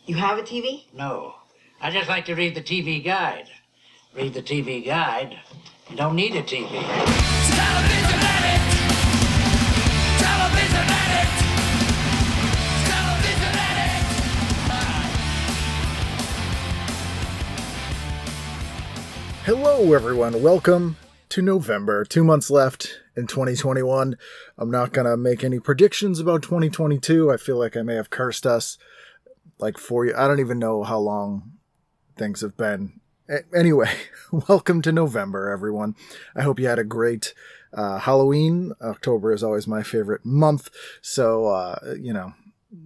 You have a TV? No. I just like to read the TV guide. Read the TV guide. You don't need a TV. Television addict! Television addict! Television addict! Hello, everyone. Welcome to November. 2 months left in 2021. I'm not going to make any predictions about 2022. I feel like I may have cursed us like 4 years. I don't even know how long things have been. Anyway, welcome to November, everyone. I hope you had a great Halloween. October is always my favorite month. So,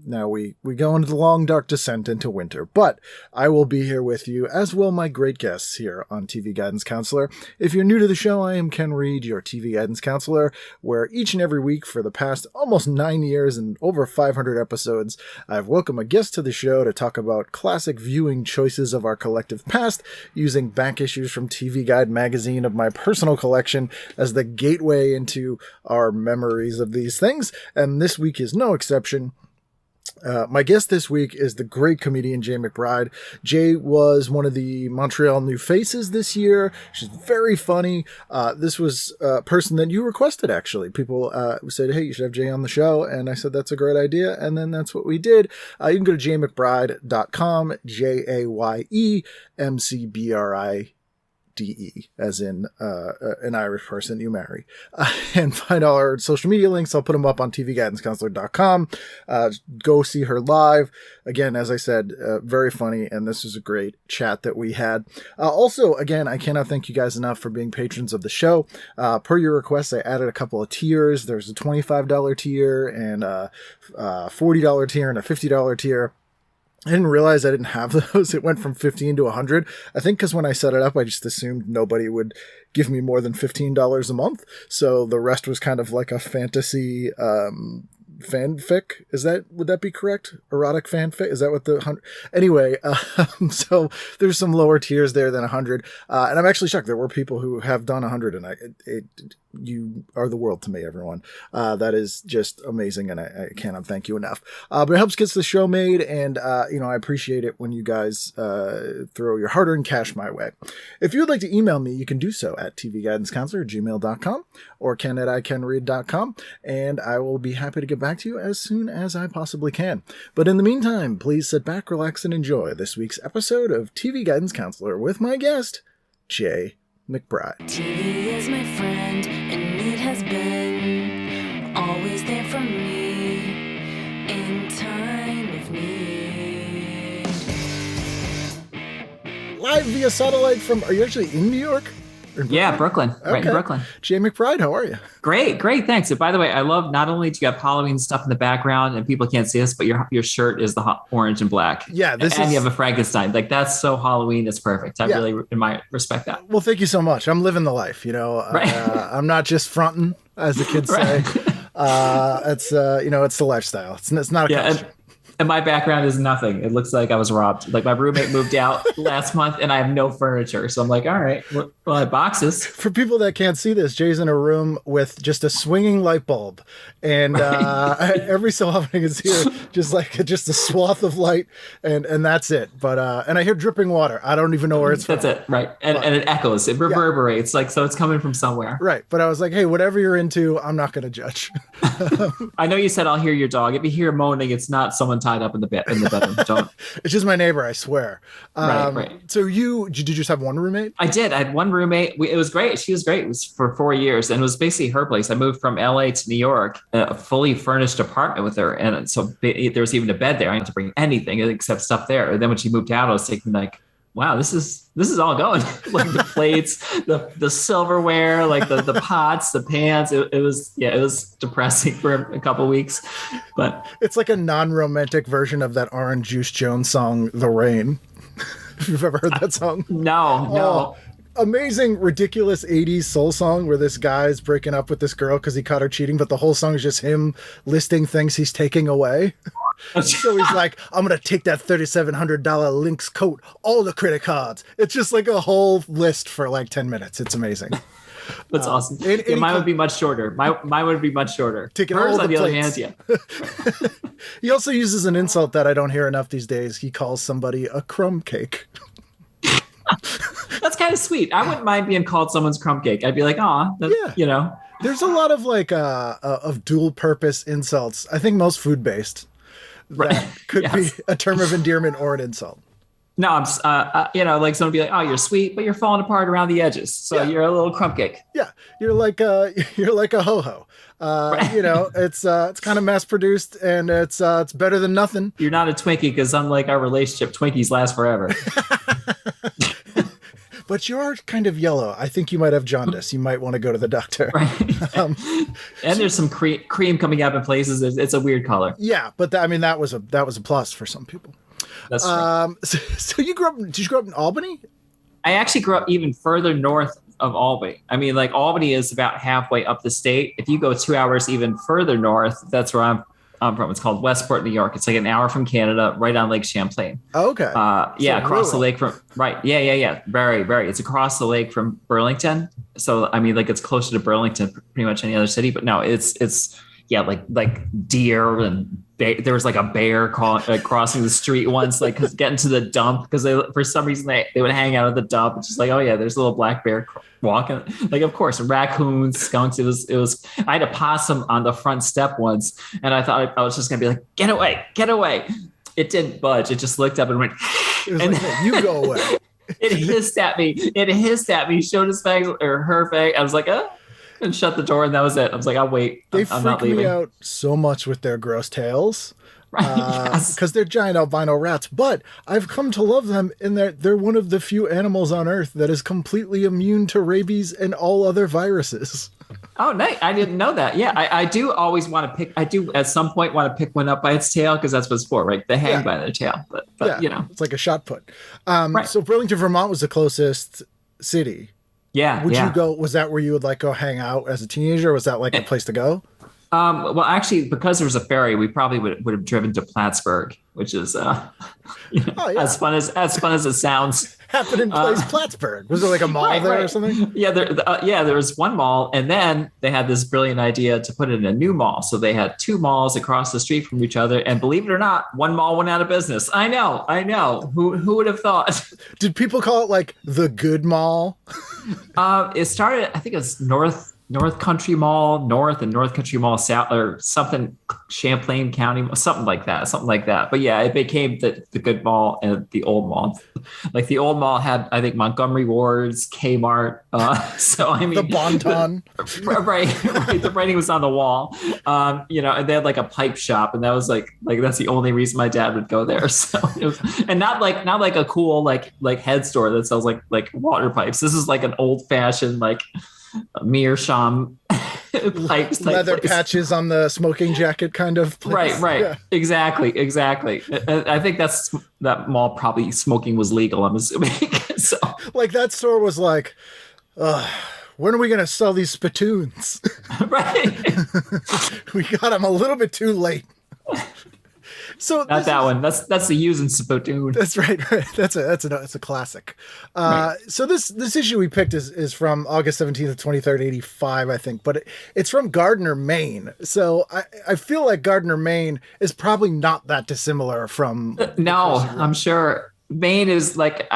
now we go into the long, dark descent into winter. But I will be here with you, as will my great guests here on TV Guidance Counselor. If you're new to the show, I am Ken Reed, your TV Guidance Counselor, where each and every week for the past almost 9 years and over 500 episodes, I've welcomed a guest to the show to talk about classic viewing choices of our collective past, using back issues from TV Guide magazine of my personal collection as the gateway into our memories of these things. And this week is no exception. My guest this week is the great comedian Jaye McBride. Jaye was one of the Montreal new faces this year. She's very funny. This was a person that you requested, actually. People said, hey, you should have Jaye on the show. And I said, that's a great idea. And then that's what we did. You can go to jayemcbride.com, JAYEMCBRIDE, as in an Irish person you marry. And find all our social media links. I'll put them up on tvguidancecounselor.com. Go see her live. Again, as I said, very funny, and this was a great chat that we had. Also, again, I cannot thank you guys enough for being patrons of the show. Per your request, I added a couple of tiers. There's a $25 tier and a $40 tier and a $50 tier. I didn't realize I didn't have those. It went from 15 to 100. I think because when I set it up, I just assumed nobody would give me more than $15 a month. So the rest was kind of like a fantasy fanfic. Would that be correct? Erotic fanfic? Is that what the 100? Anyway, so there's some lower tiers there than 100. And I'm actually shocked. There were people who have done 100, and you are the world to me, everyone. That is just amazing, and I cannot thank you enough. But it helps get the show made, and I appreciate it when you guys throw your hard-earned cash my way. If you would like to email me, you can do so at tvguidancecounselor@gmail.com or ken@ikenread.com, and I will be happy to get back to you as soon as I possibly can. But in the meantime, please sit back, relax, and enjoy this week's episode of TV Guidance Counselor with my guest, Jaye McBride. TV is my friend, and it has been always there for me in time of need. Live via satellite from, are you actually in New York? Yeah, Brooklyn. Okay. Right in Brooklyn. Jaye McBride, how are you? Great, thanks. And by the way, I love not only do you have Halloween stuff in the background and people can't see us, but your shirt is the orange and black. Yeah, and you have a Frankenstein. Like, that's so Halloween. It's perfect. I really respect that. Well, thank you so much. I'm living the life, Right. I'm not just fronting, as the kids say. It's it's the lifestyle. It's not a costume. And my background is nothing. It looks like I was robbed. Like, my roommate moved out last month and I have no furniture. So I'm like, all right, well, I have boxes. For people that can't see this, Jay's in a room with just a swinging light bulb. And every so often I can see just a swath of light and that's it. But and I hear dripping water. I don't even know where it's from. That's it, right. And it echoes. It reverberates. Like, so it's coming from somewhere. Right. But I was like, hey, whatever you're into, I'm not going to judge. I know you said I'll hear your dog. If you hear moaning, it's not someone tied up in the bedroom. Don't. It's just my neighbor, I swear. Right. So did you just have one roommate? I did. I had one roommate. It was great. She was great. It was for 4 years, and it was basically her place. I moved from LA to New York, a fully furnished apartment with her, and so there was even a bed there. I didn't have to bring anything except stuff there. And then when she moved out, I was thinking, like, wow, this is all going. Like, the plates, the silverware, like the pots, the pans. It was depressing for a couple of weeks, but it's like a non-romantic version of that Orange Juice Jones song, "The Rain." If you've ever heard that song. No. Amazing, ridiculous 80s soul song where this guy's breaking up with this girl because he caught her cheating, but the whole song is just him listing things he's taking away. So he's like, I'm going to take that $3,700 Lynx coat, all the credit cards. It's just like a whole list for like 10 minutes. It's amazing. That's awesome. and Mine would be much shorter. Mine would be much shorter. Taking Hers, all on the the other plates. hand, yeah. He also uses an insult that I don't hear enough these days. He calls somebody a crumb cake. That's kind of sweet. I wouldn't mind being called someone's crumb cake. I'd be like, aw, Yeah. you know. There's a lot of like of dual purpose insults. I think most food based. That could Yes. be a term of endearment or an insult. No, I'm, you know, like someone be like, oh, you're sweet, but you're falling apart around the edges. So Yeah. you're a little crumb cake. Yeah, you're like a ho-ho. You know, it's kind of mass produced and it's better than nothing. You're not a Twinkie because unlike our relationship, Twinkies last forever. But you are kind of yellow. I think you might have jaundice. You might want to go to the doctor. Right. And there's some cream coming up in places. It's a weird color. Yeah, but that was a plus for some people. That's true. So you did you grow up in Albany? I actually grew up even further north of Albany. I mean, like Albany is about halfway up the state. If you go 2 hours even further north, that's where I'm from. It's called Westport, New York. It's like an hour from Canada, right on Lake Champlain. Okay. Yeah, across rural. the lake from right. Yeah. Very, very. It's across the lake from Burlington. So I mean, like it's closer to Burlington, pretty much any other city. But no, it's yeah, like deer and there was like a bear crossing the street once, like getting to the dump because they for some reason they would hang out at the dump. It's just like, oh yeah, there's a little black bear walking. Like of course, raccoons, skunks. It was. I had a possum on the front step once, and I thought I was just gonna be like, get away. It didn't budge. It just looked up and went. It was and like, "Hey, you go away." It hissed at me. Showed his fangs or her fang. I was like, and shut the door, and that was it. I was like, I'll wait. They I'm not freak leaving. me out so much with their gross tails. Right. Yes. Because they're giant albino rats, but I've come to love them in that they're one of the few animals on Earth that is completely immune to rabies and all other viruses. Oh, nice. I didn't know that. Yeah, I do always want to pick. I do at some point want to pick one up by its tail because that's what it's for, right? They hang by their tail. But Yeah, you know, it's like a shot put. Right. So Burlington, Vermont was the closest city. yeah. Would yeah. you go? Was that where you would like go hang out as a teenager? Or was that like a place to go? Well, actually, because there was a ferry, we probably would have driven to Plattsburgh, which is you know, as fun as it sounds. Happened in place Plattsburgh. Was there like a mall there or something? Yeah, there was one mall, and then they had this brilliant idea to put it in a new mall. So they had two malls across the street from each other, and believe it or not, one mall went out of business. I know. Who would have thought? Did people call it like the good mall? It started, I think it was North Country Mall North and North Country Mall South or something, Champlain County, something like that. But yeah, it became the good mall and the old mall. Like the old mall had, I think, Montgomery Ward's, Kmart. So I mean, The Bon-Ton. right. The writing was on the wall. You know, and they had like a pipe shop, and that was like that's the only reason my dad would go there. So it was, and not like a cool like head store that sells like water pipes. This is like an old fashioned like meerschaum pipes, Leather place. patches on the smoking jacket kind of place. Right. Yeah. Exactly. I think that mall probably smoking was legal, I'm assuming. So Like that store was like, when are we going to sell these spittoons? right. We got them a little bit too late. So Not that one. That's the using spittoon. That's right. That's a classic. So this issue we picked is from August 17th of 2385, I think, but it's from Gardner, Maine. So I feel like Gardner, Maine is probably not that dissimilar from. No, I'm sure Maine is like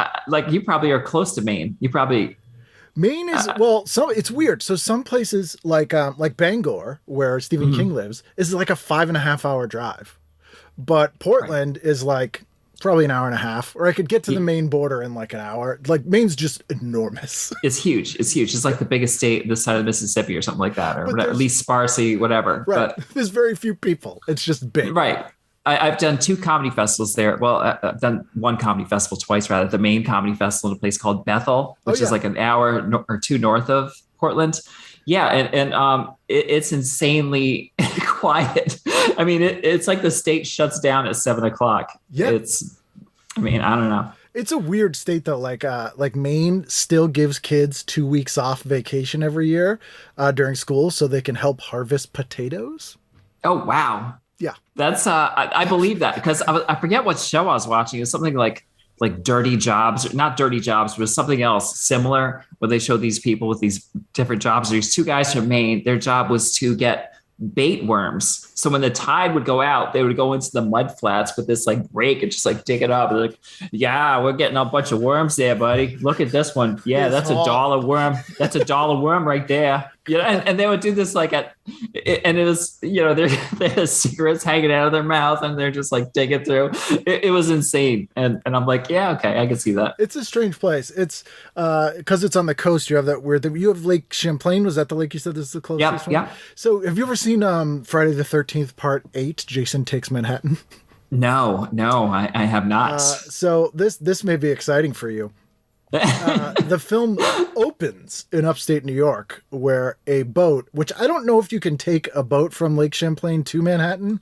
you probably are close to Maine. You probably. Maine is so it's weird. So some places like Bangor, where Stephen King lives, is like a 5.5 hour drive. But Portland is like probably an hour and a half, or I could get to the Maine border in like an hour. Like Maine's just enormous. It's huge. It's like the biggest state this side of Mississippi or something like that, or But at least sparsely, whatever. Right. But There's very few people. It's just big. right. I've done 2 comedy festivals there. Well, I've done one comedy festival twice, rather. The Maine Comedy Festival in a place called Bethel, which is like an hour or 2 north of Portland. Yeah, and it's insanely quiet. I mean, it's like the state shuts down at 7:00. Yeah, I don't know. It's a weird state though. Like Maine still gives kids 2 weeks off vacation every year during school, so they can help harvest potatoes. Oh wow. Yeah, that's I believe that because I forget what show I was watching. It's something like like Dirty Jobs, not Dirty Jobs, but something else similar, where they show these people with these different jobs. There's two guys from Maine. Their job was to get bait worms. So when the tide would go out, they would go into the mud flats with this like rake and just like dig it up. They're like, yeah, we're getting a bunch of worms there, buddy. Look at this one. Yeah, that's $1 worm. That's $1 worm right there. You know, and they would do this like and it was, you know, they had cigarettes hanging out of their mouth and they're just like digging through. It was insane. And I'm like, yeah, okay, I can see that. It's a strange place. It's because it's on the coast. You have that weird thing. You have Lake Champlain. Was that the lake you said this is the closest one? Yeah. So have you ever seen Friday the 13th Part 8, Jason Takes Manhattan? No, I have not. So this may be exciting for you. The film opens in upstate New York, where a boat, which I don't know if you can take a boat from Lake Champlain to Manhattan.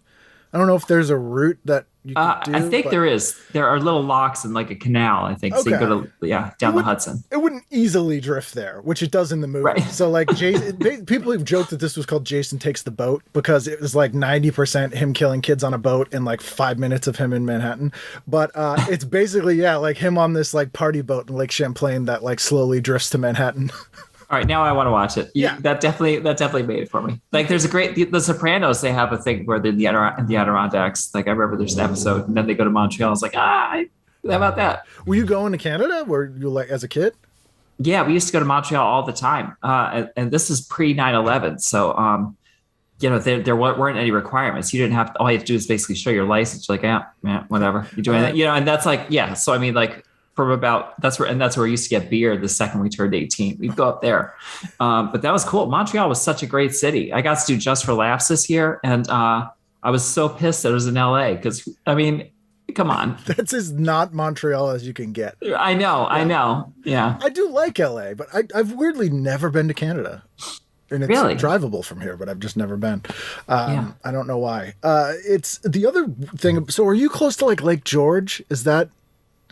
I don't know if there's a route that you can do. I think there is. There are little locks in like a canal, I think. Okay. So you go to, down the Hudson. It wouldn't easily drift there, which it does in the movie. Right. So like people have joked that this was called Jason Takes the Boat because it was like 90% him killing kids on a boat and like 5 minutes of him in Manhattan. But it's basically, like him on this like party boat in Lake Champlain that like slowly drifts to Manhattan. All right, now I want to watch it. Yeah, that definitely made it for me. Like, there's The Sopranos. They have a thing where they're in the Adirondacks. Like, I remember there's an episode, and then they go to Montreal. I was like, how about that? Were you going to Canada? Were you like as a kid? Yeah, we used to go to Montreal all the time. And this is pre 9/11, so there weren't any requirements. You didn't have to. All you have to do is basically show your license. You're like, yeah, whatever. You're doing it, and that's like, yeah. So I mean, like. That's where we used to get beer the second we turned 18. We'd go up there. But that was cool. Montreal was such a great city. I got to do Just for Laughs this year. And I was so pissed that it was in LA because, I mean, come on. That's as not Montreal as you can get. I know. Yeah. I do like LA, but I've weirdly never been to Canada. And it's really drivable from here, but I've just never been. I don't know why. It's the other thing. So are you close to like Lake George? Is that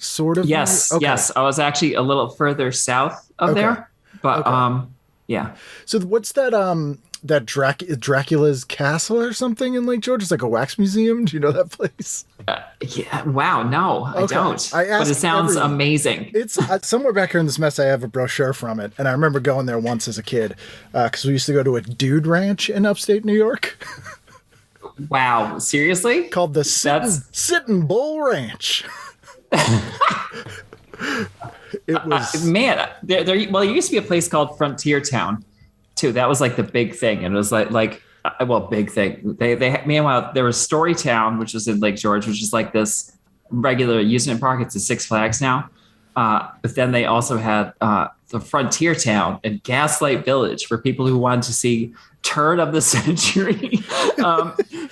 sort of? Yes. Okay. Yes. I was actually a little further south of there, but yeah. So what's that Dracula's castle or something in Lake George? It's like a wax museum. Do you know that place? Yeah. Wow. No, I don't. But it sounds amazing. It's somewhere back here in this mess. I have a brochure from it, and I remember going there once as a kid because we used to go to a dude ranch in upstate New York. Wow. Seriously? Called the Sittin' Bull Ranch. It was man. There used to be a place called Frontier Town, too. That was like the big thing, and it was big thing. They meanwhile there was Storytown, which was in Lake George, which is like this regular amusement park. It's a Six Flags now, but then they also had the Frontier Town and Gaslight Village for people who wanted to see turn of the century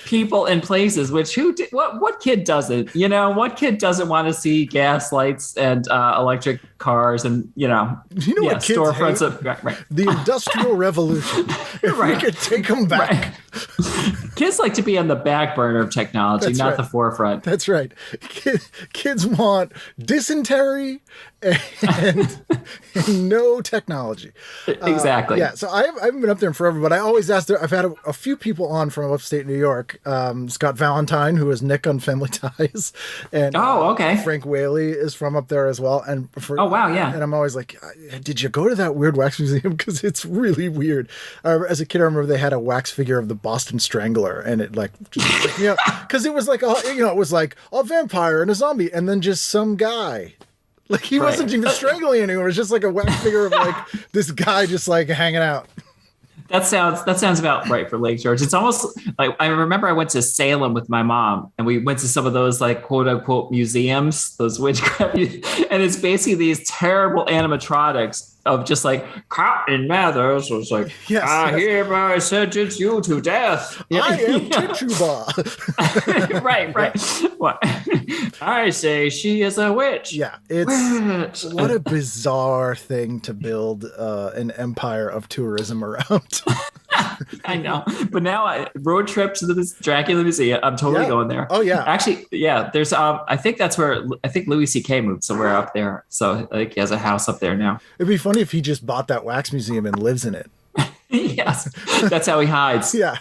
people and places. Which what kid doesn't? What kid doesn't want to see gas lights and electric cars and what kids storefronts hate? Right. The Industrial Revolution. If we could take them back. Right. Kids like to be on the back burner of technology, not the forefront. That's right. Kids want dysentery and no technology. Exactly. So I haven't been up there in forever, but I always ask there. I've had a few people on from upstate New York. Scott Valentine, who is Nick on Family Ties, and Frank Whaley is from up there as well. And and I'm always like, did you go to that weird wax museum? Because it's really weird. As a kid, I remember they had a wax figure of the Boston Strangler, and it because it was like it was like a vampire and a zombie, and then just some guy. Like he wasn't even strangling anyone. It was just like a wax figure of like this guy just like hanging out. That sounds about right for Lake George. It's almost like I remember I went to Salem with my mom and we went to some of those like quote unquote museums, those witchcraft, and it's basically these terrible animatronics of just like Cotton Mather's was like, I hereby sentence you to death. I am Tituba. right. What? I say she is a witch. Yeah, it's what a bizarre thing to build an empire of tourism around. I know, but now road trip to the Dracula Museum. I'm totally going there. Oh yeah, actually, yeah. There's I think that's where Louis C.K. moved somewhere up there. So I think he has a house up there now. It'd be funny if he just bought that wax museum and lives in it. Yes, that's how he hides. Yeah.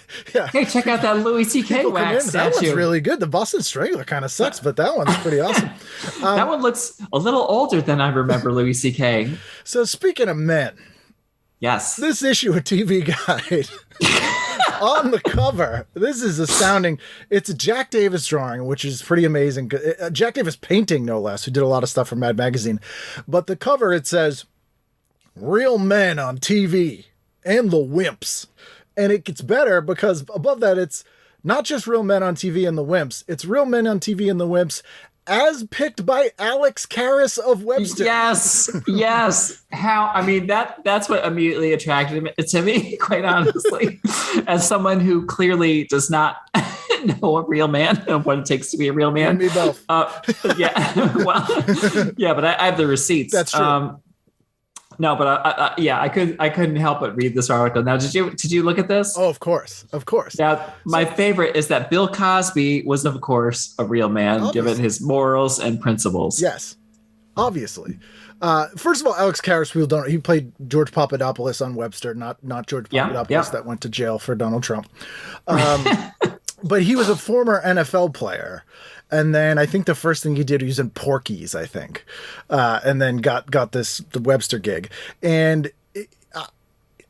Hey, check out that Louis C.K. People come wax in, that statue. one's really good. The Boston Strangler kind of sucks, but that one's pretty awesome. That one looks a little older than I remember Louis C.K. So speaking of men, Yes. this issue of TV Guide on the cover, this is astounding. It's a Jack Davis drawing, which is pretty amazing. Jack Davis painting, no less, who did a lot of stuff for Mad Magazine. But the cover, it says, "Real Men on TV and the Wimps." And it gets better because above that, it's not just Real Men on TV and the Wimps. It's Real Men on TV and the Wimps as picked by Alex Karras of Webster. Yes. How, I mean, that's what immediately attracted him to me, quite honestly, as someone who clearly does not know a real man and what it takes to be a real man. Me both. Yeah. Well, yeah, but I have the receipts. That's true. No, but I couldn't help but read this article. Now, did you look at this? Oh, of course. Now, my favorite is that Bill Cosby was, of course, a real man, given his morals and principles. Yes, obviously. First of all, Alex Karras, he played George Papadopoulos on Webster, not George Papadopoulos that went to jail for Donald Trump. But he was a former NFL player. And then I think the first thing he did, he was in Porky's, I think. And then got the Webster gig. And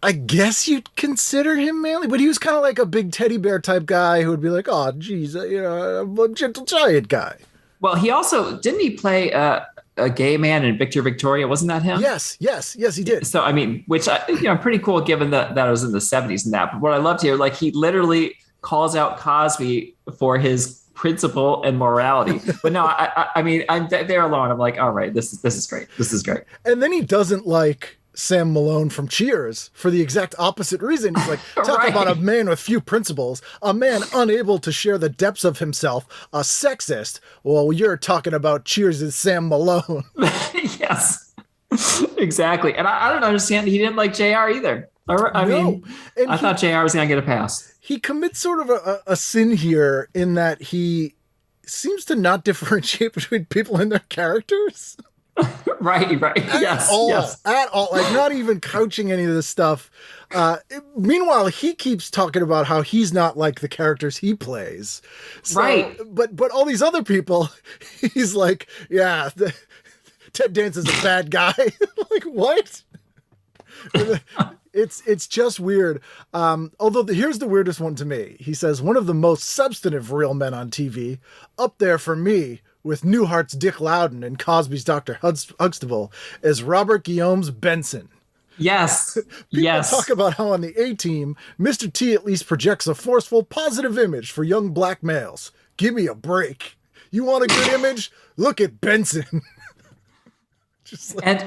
I guess you'd consider him manly, but he was kind of like a big teddy bear type guy who would be like, oh, geez, I'm a gentle giant guy. Well, didn't he play a gay man in Victor Victoria? Wasn't that him? Yes, he did. So, I mean, which, pretty cool given that it was in the 70s and that. But what I loved here, like, he literally calls out Cosby for his principle and morality. But no, I mean, I'm there alone. I'm like, all right, this is great. This is great. And then he doesn't like Sam Malone from Cheers for the exact opposite reason. He's like, talk about a man with few principles, a man unable to share the depths of himself, a sexist. Well, you're talking about Cheers' Sam Malone. Yes, exactly. And I don't understand. He didn't like JR either. I mean, I thought JR was going to get a pass. He commits sort of a sin here in that he seems to not differentiate between people and their characters. Right. Yes. At all. Like, not even couching any of this stuff. Meanwhile, he keeps talking about how he's not like the characters he plays. So, right. But all these other people, he's like, yeah, Ted Danson's a bad guy. Like, what? It's just weird. Although here's the weirdest one to me. He says, one of the most substantive real men on TV, up there for me with Newhart's Dick Loudon and Cosby's Dr. Huxtable, is Robert Guillaume's Benson. Yes. People talk about how on the A-Team, Mr. T at least projects a forceful, positive image for young black males. Give me a break. You want a good image? Look at Benson. Just like...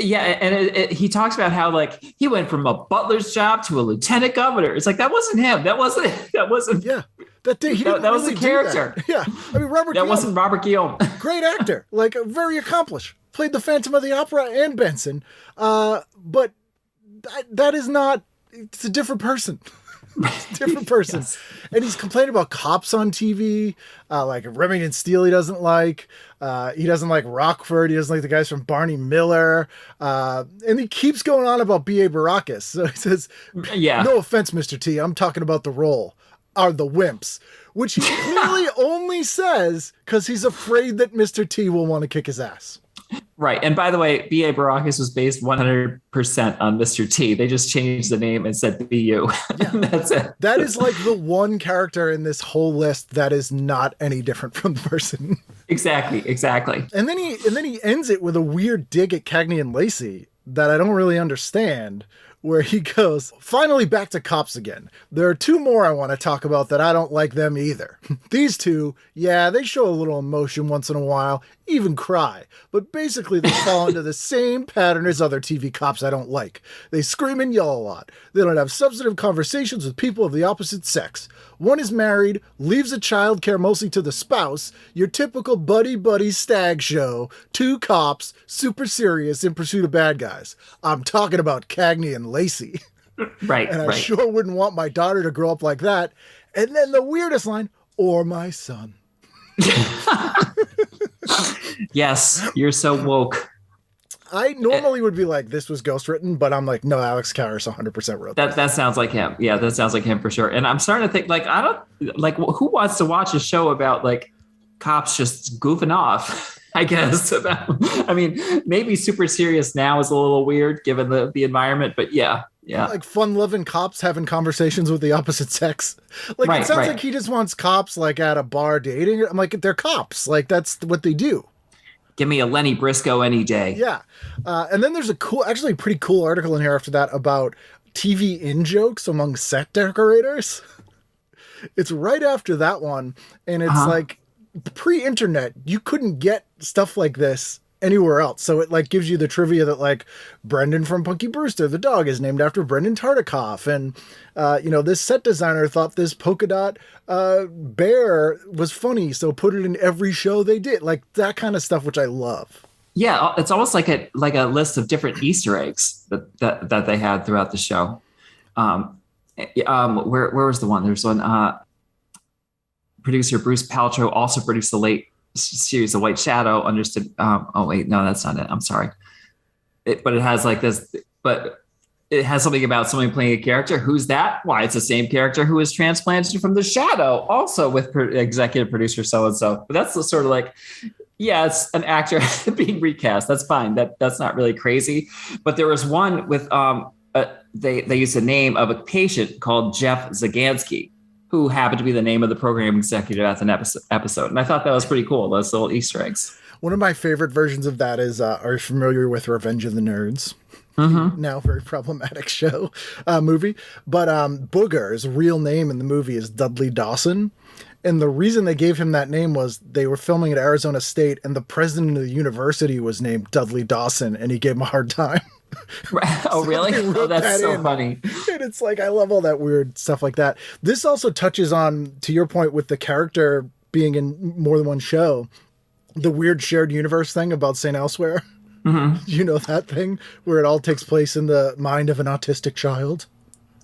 And he talks about how, like, he went from a butler's job to a lieutenant governor. It's like, that wasn't him. That wasn't. Yeah. That day, that was the character. Yeah. I mean, That wasn't Robert Guillaume. Great actor. Like, very accomplished. Played the Phantom of the Opera and Benson. But that is not, it's a different person. Different person. Yes. And he's complaining about cops on TV, like Remington Steele he doesn't like. He doesn't like Rockford. He doesn't like the guys from Barney Miller. And he keeps going on about B.A. Baracus. So he says, no offense, Mr. T, I'm talking about the role, are the Wimps. Which he clearly only says because he's afraid that Mr. T will want to kick his ass. Right. And by the way, B.A. Baracus was based 100% on Mr. T. They just changed the name and said B.U. Yeah. That's it. That is like the one character in this whole list that is not any different from the person. Exactly. And then he ends it with a weird dig at Cagney and Lacey that I don't really understand, where he goes, finally back to cops again. There are two more I want to talk about that I don't like them either. These two, yeah, they show a little emotion once in a while, even cry, but basically they fall into the same pattern as other TV cops I don't like. They scream and yell a lot. They don't have substantive conversations with people of the opposite sex. One is married, leaves a child care mostly to the spouse, your typical buddy stag show, two cops, super serious in pursuit of bad guys. I'm talking about Cagney and Lacey. Right. And I sure wouldn't want my daughter to grow up like that. And then the weirdest line, or my son. Yes, you're so woke. I normally would be like, this was ghostwritten, but I'm like, no, Alex Karras 100% wrote that. That sounds like him. Yeah, that sounds like him for sure. And I'm starting to think, like, I don't like who wants to watch a show about like cops just goofing off. I guess I mean, maybe super serious now is a little weird given the environment, but yeah. Like fun-loving cops having conversations with the opposite sex. Like, it sounds like he just wants cops like at a bar dating. I'm like, they're cops. Like, that's what they do. Give me a Lenny Briscoe any day. Yeah. And then there's actually a pretty cool article in here after that about TV in-jokes among set decorators. It's right after that one. And it's like pre-internet, you couldn't get stuff like this anywhere else. So it like gives you the trivia that like Brendan from Punky Brewster, the dog, is named after Brendan Tartikoff. And, this set designer thought this polka dot bear was funny, so put it in every show they did. Like that kind of stuff, which I love. Yeah, it's almost like a list of different Easter eggs that they had throughout the show. Where was the one? There's one. Producer Bruce Paltrow also produced the late series The White Shadow. Understood. Oh wait, no, that's not it. I'm sorry. But it has like this. But it has something about somebody playing a character. Who's that? Why, it's the same character who was transplanted from The Shadow, also with executive producer so and so. But that's the sort of like, yeah, it's an actor being recast. That's fine. That's not really crazy. But there was one with they used the name of a patient called Jeff Zagansky, who happened to be the name of the program executive at an episode. And I thought that was pretty cool, those little Easter eggs. One of my favorite versions of that is, are you familiar with Revenge of the Nerds? Mm-hmm. Now very problematic movie. But Booger's real name in the movie is Dudley Dawson. And the reason they gave him that name was they were filming at Arizona State and the president of the university was named Dudley Dawson and he gave him a hard time. Oh, really? Oh, that's so funny. And it's like, I love all that weird stuff like that. This also touches on, to your point, with the character being in more than one show, the weird shared universe thing about St. Elsewhere. Mm-hmm. You know that thing where it all takes place in the mind of an autistic child?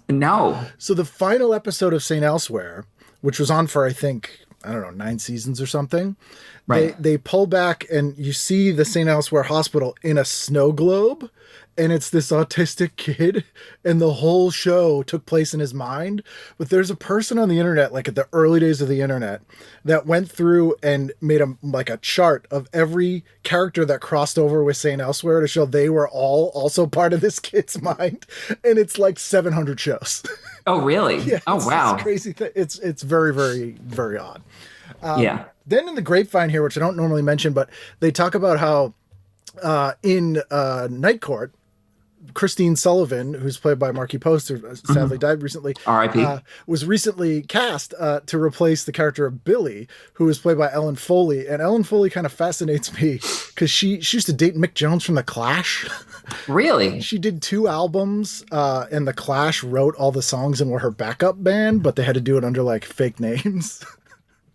No. So the final episode of St. Elsewhere, which was on for, I think, 9 seasons or something. Right. They pull back and you see the St. Elsewhere Hospital in a snow globe. And it's this autistic kid, and the whole show took place in his mind. But there's a person on the internet, like at the early days of the internet, that went through and made a chart of every character that crossed over with St. Elsewhere to show they were all also part of this kid's mind. And it's like 700 shows. Oh, really? Yeah, oh, wow. It's crazy thing. It's very, very, very odd. Yeah. Then in the grapevine here, which I don't normally mention, but they talk about how in Night Court, Christine Sullivan, who's played by Marky Post, who sadly died recently, R.I.P. Was recently cast to replace the character of Billy, who was played by Ellen Foley. And Ellen Foley kind of fascinates me because she used to date Mick Jones from The Clash. Really? She did 2 albums, and The Clash wrote all the songs and were her backup band, but they had to do it under like fake names.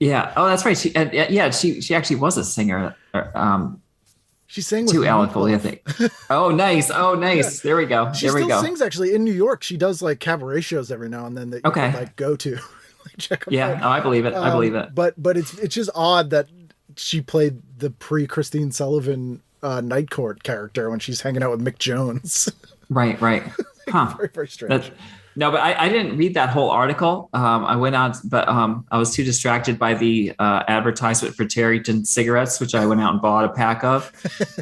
Yeah. Oh, that's right. She actually was a singer. She sang with to Alan Foley, I think. Oh, nice. Yeah. There we go. She still sings actually in New York. She does like cabaret shows every now and then that you can like go to. Like, check them out. Yeah, I believe it. I believe it. But it's just odd that she played the pre-Christine Sullivan Night Court character when she's hanging out with Mick Jones. Right. Huh. Very, very strange. No, but I didn't read that whole article. I went on, but I was too distracted by the advertisement for Tareyton cigarettes, which I went out and bought a pack of.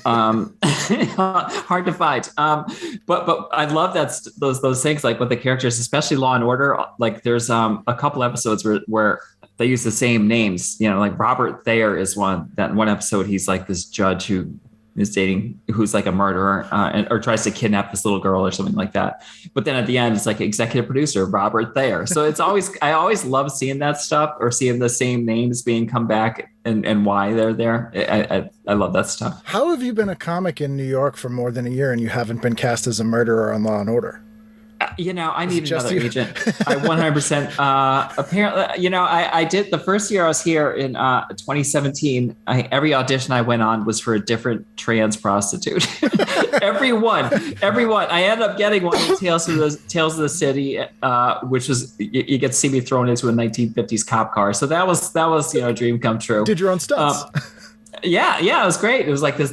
Hard to find. But I love those things, like with the characters, especially Law and Order. Like there's a couple episodes where they use the same names. You know, like Robert Thayer is one. That in one episode he's like this judge who is dating, who's like a murderer or tries to kidnap this little girl or something like that. But then at the end, it's like executive producer Robert Thayer. So it's I always love seeing that stuff or seeing the same names being come back and why they're there. I love that stuff. How have you been a comic in New York for more than a year and you haven't been cast as a murderer on Law and Order? I need another agent. I 100%. Apparently, I did the first year I was here in 2017. Every audition I went on was for a different trans prostitute. Everyone. I ended up getting one in Tales of the City, which was you get to see me thrown into a 1950s cop car. So that was a dream come true. Did your own stunts. Yeah, it was great. It was like this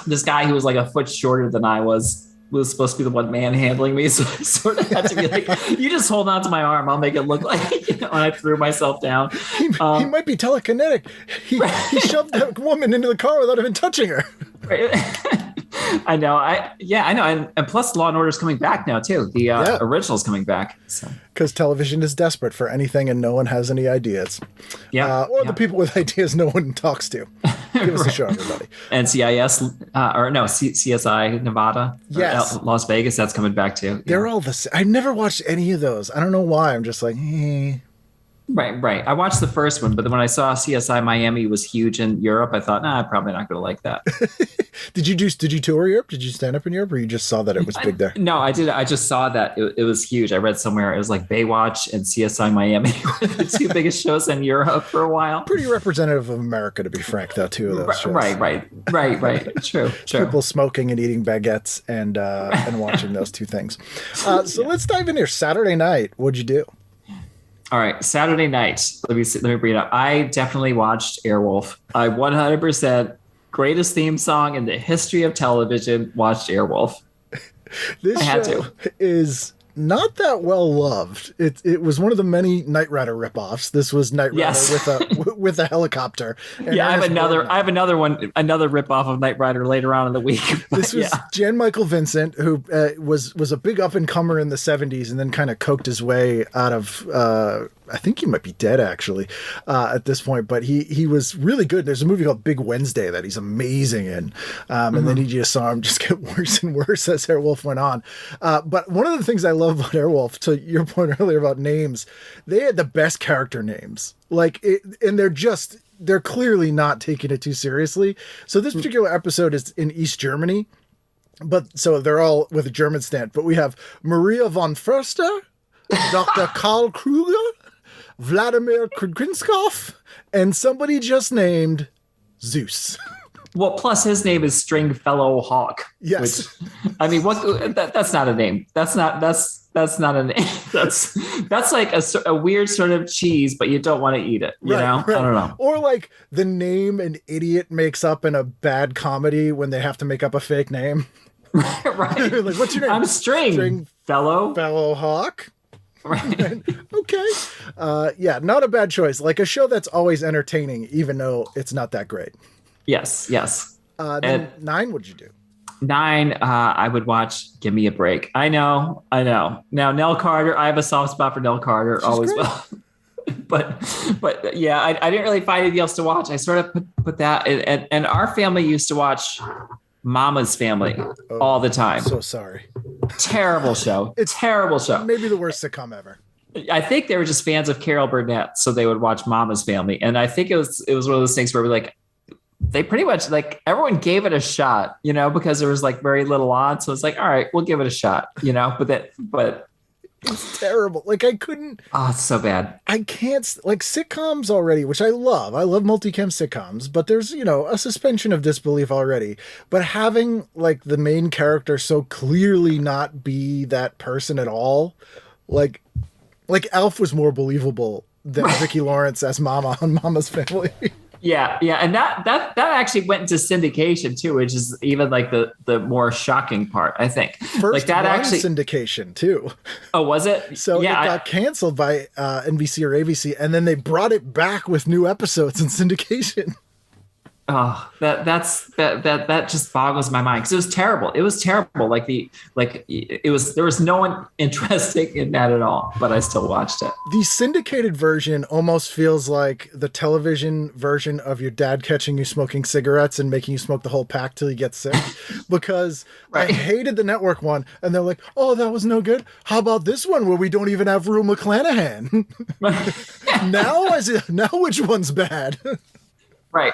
this guy who was like a foot shorter than I was supposed to be the one manhandling me. So I sort of had to be like, you just hold on to my arm. I'll make it look like, and I threw myself down. He might be telekinetic. He shoved that woman into the car without even touching her. Right. I know. I know. And plus Law and Order is coming back now too. The original's coming back. So. Because television is desperate for anything and no one has any ideas. Yeah. The people with ideas no one talks to. Give us a show, everybody. NCIS, CSI Nevada. Yes. Las Vegas, that's coming back too. They're all the same. I never watched any of those. I don't know why. I'm just like, eh. Right. I watched the first one, but then when I saw CSI Miami was huge in Europe, I thought, I'm probably not going to like that. Did you tour Europe? Did you stand up in Europe, or you just saw that it was big there? No, I did. I just saw that it was huge. I read somewhere it was like Baywatch and CSI Miami were the two biggest shows in Europe for a while. Pretty representative of America, to be frank, though. Two of those shows. Right. True. People smoking and eating baguettes and watching those two things. So let's dive in here. Saturday night, what'd you do? All right, Saturday night. Let me bring it up. I definitely watched Airwolf. I 100% greatest theme song in the history of television. Watched Airwolf. This show is not that well loved. It was one of the many Knight Rider ripoffs. This was Knight Rider with a helicopter. And I have another ripoff of Knight Rider later on in the week. This was Jan Michael Vincent, who was a big up and comer in the 70s, and then kind of coked his way out of. I think he might be dead actually at this point, but he was really good. There's a movie called Big Wednesday that he's amazing in, and then you just saw him just get worse and worse as Airwolf went on. But one of the things I love about Airwolf, to your point earlier about names, they had the best character names. And they're clearly not taking it too seriously. So this particular episode is in East Germany, but so they're all with a German stamp. But we have Maria von Förster, Dr. Karl Kruger, Vladimir Kudrinskov, and somebody just named Zeus. Well, plus his name is Stringfellow Hawk. Yes. Which, I mean, that's not a name. That's not a name. That's like a weird sort of cheese, but you don't want to eat it. You know? Right. I don't know. Or like the name an idiot makes up in a bad comedy when they have to make up a fake name. Right. Like, what's your name? I'm Stringfellow Hawk. Right. Okay. Not a bad choice. Like a show that's always entertaining, even though it's not that great. Yes. Then 9, what'd you do? 9, I would watch Give Me a Break. I know. Now, Nell Carter, I have a soft spot for Nell Carter. She's always great. Well. but yeah, I didn't really find anything else to watch. I sort of put that, and our family used to watch Mama's Family all the time. So sorry. Terrible show. It's terrible show. Maybe the worst sitcom ever. I think they were just fans of Carol Burnett, so they would watch Mama's Family. And I think it was one of those things where we're like, they pretty much like everyone gave it a shot, because there was like very little on. So it's like, all right, we'll give it a shot, but it's terrible. Like I couldn't. Oh, it's so bad. I can't like sitcoms already, which I love. I love multicam sitcoms, but there's, a suspension of disbelief already. But having like the main character so clearly not be that person at all, like Alf was more believable than Vicki Lawrence as Mama on Mama's Family. Yeah, and that actually went into syndication too, which is even like the more shocking part, I think. First like that actually syndication too. Oh, was it? So it got canceled by NBC or ABC, and then they brought it back with new episodes in syndication. Oh, that just boggles my mind because it was terrible. It was terrible. There was no one interesting in that at all, but I still watched it. The syndicated version almost feels like the television version of your dad catching you smoking cigarettes and making you smoke the whole pack till you get sick. Because I hated the network one, and they're like, "Oh, that was no good. How about this one where we don't even have Rue McClanahan?" now which one's bad? Right.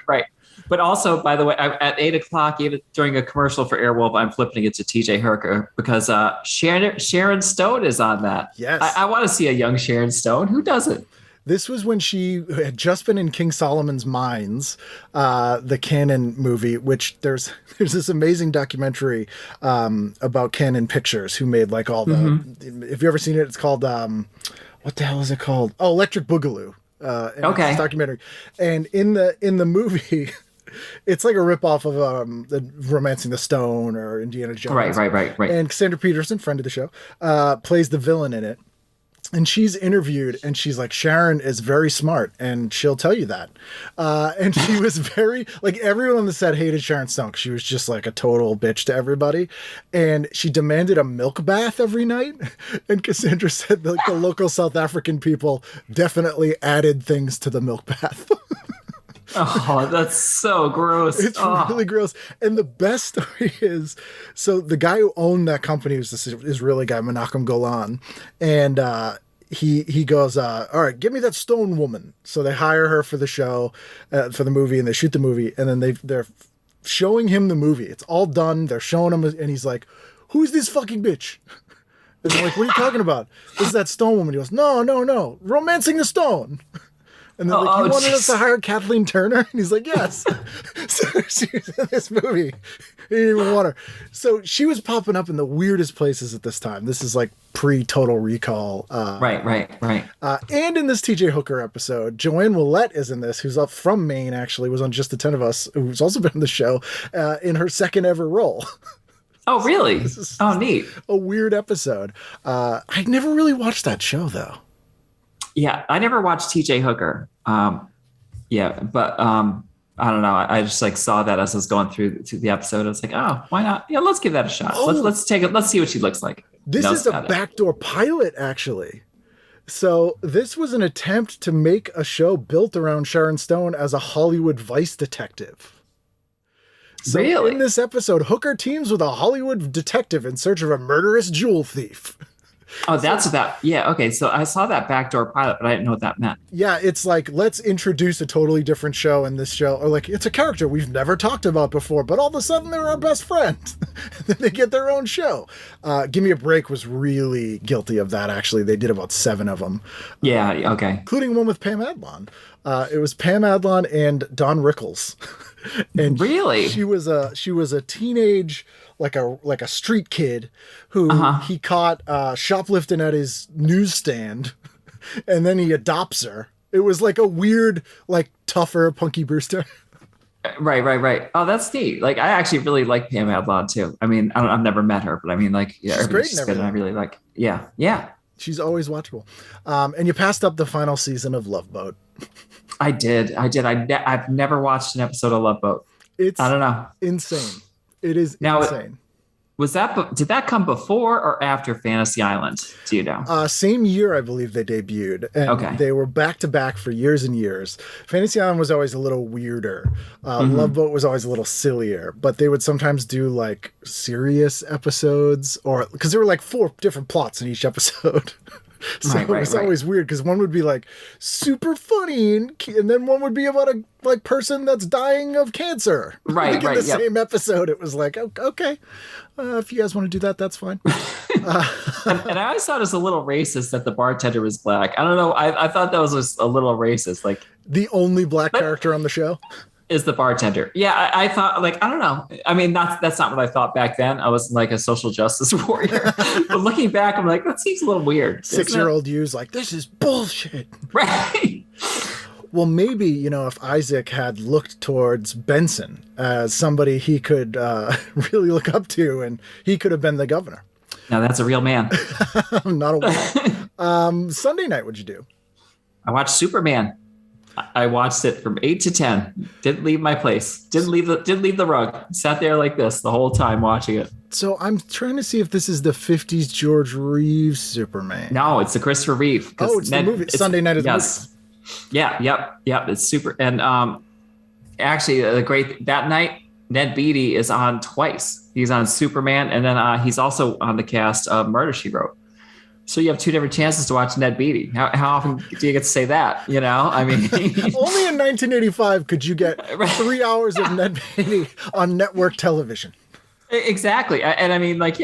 But also, by the way, at 8:00, even during a commercial for Airwolf, I'm flipping it to TJ Herker because Sharon Stone is on that. Yes. I want to see a young Sharon Stone. Who doesn't? This was when she had just been in King Solomon's Mines, the Canon movie, which there's this amazing documentary about Canon Pictures, who made like all the, if you ever seen it, it's called, what the hell is it called? Oh, Electric Boogaloo. This documentary. And in the movie, It's like a ripoff of the Romancing the Stone or Indiana Jones. Right. And Cassandra Peterson, friend of the show, plays the villain in it. And she's interviewed and she's like, Sharon is very smart and she'll tell you that. And she was very, like, everyone on the set hated Sharon Stone. She was just like a total bitch to everybody. And she demanded a milk bath every night. And Cassandra said that, like, the local South African people definitely added things to the milk bath. Oh, that's so gross. It's really gross. And the best story is, so the guy who owned that company was this Israeli guy, Menachem Golan. And he goes, all right, give me that stone woman. So they hire her for the show, for the movie, and they shoot the movie. And then they're showing him the movie. It's all done. They're showing him, and he's like, who's this fucking bitch? And they're like, what are you talking about? This is that stone woman. He goes, no. Romancing the Stone. And they're like, you wanted us to hire Kathleen Turner? And he's like, yes. So she was in this movie. He didn't even want her. So she was popping up in the weirdest places at this time. This is like pre-Total Recall. Right. And in this TJ Hooker episode, Joanne Willette is in this, who's up from Maine, actually, was on Just the 10 of Us, who's also been in the show, in her second ever role. Oh, really? Oh, neat. A weird episode. I never really watched that show, though. Yeah, I never watched TJ Hooker. But I don't know. I just like saw that as I was going through the episode. I was like, oh, why not? Yeah, let's give that a shot. Let's take it. Let's see what she looks like. This is a backdoor pilot, actually. So this was an attempt to make a show built around Sharon Stone as a Hollywood vice detective. So really? In this episode, Hooker teams with a Hollywood detective in search of a murderous jewel thief. Oh, that's that. Yeah. Okay. So I saw that backdoor pilot, but I didn't know what that meant. Yeah. It's like, let's introduce a totally different show in this show. Or like, it's a character we've never talked about before, but all of a sudden they're our best friend. Then they get their own show. Give Me a Break was really guilty of that. Actually, they did about 7 of them. Yeah. Okay. Including one with Pam Adlon. It was Pam Adlon and Don Rickles. And really? She was a teenage, like a street kid who he caught shoplifting at his newsstand, and then he adopts her. It was like a weird, like tougher Punky Brewster. Right. Oh, that's neat. Like, I actually really like Pam Adlon too. I mean, I've never met her, but I mean, like, yeah, she's great. And I really like, yeah. She's always watchable. And you passed up the final season of Love Boat. I did. I've never watched an episode of Love Boat. I don't know. Insane. It is insane. Did that come before or after Fantasy Island? Do you know? Same year, I believe they debuted. And they were back to back for years and years. Fantasy Island was always a little weirder. Love Boat was always a little sillier, but they would sometimes do like serious episodes, or because there were like 4 different plots in each episode. So it was always weird because one would be like super funny and then one would be about a like person that's dying of cancer. Right. In the same episode, it was like, okay, if you guys want to do that, that's fine. And I always thought it was a little racist that the bartender was black. I don't know. I thought that was just a little racist. Like, the only black character on the show is the bartender. Yeah, I thought, like, I don't know. I mean, that's not what I thought back then. I was like a social justice warrior. But looking back, I'm like, that seems a little weird. 6-year-old you's like, this is bullshit. Right. Well, maybe, if Isaac had looked towards Benson as somebody he could really look up to, and he could have been the governor. Now that's a real man. Not a woman. Sunday night, what'd you do? I watched Superman. I watched it from 8 to 10. Didn't leave my place. Didn't leave the rug. Sat there like this the whole time watching it. So I'm trying to see if this is the 50s George Reeves Superman. No, it's the Christopher Reeve. Oh, it's the movie. Sunday night of the movies. Yeah. Yep. It's super. And actually, that night, Ned Beatty is on twice. He's on Superman, and then he's also on the cast of Murder, She Wrote. So you have 2 different chances to watch Ned Beatty. How often do you get to say that? I mean, only in 1985 could you get 3 hours of Ned Beatty on network television. Exactly. And I mean, like,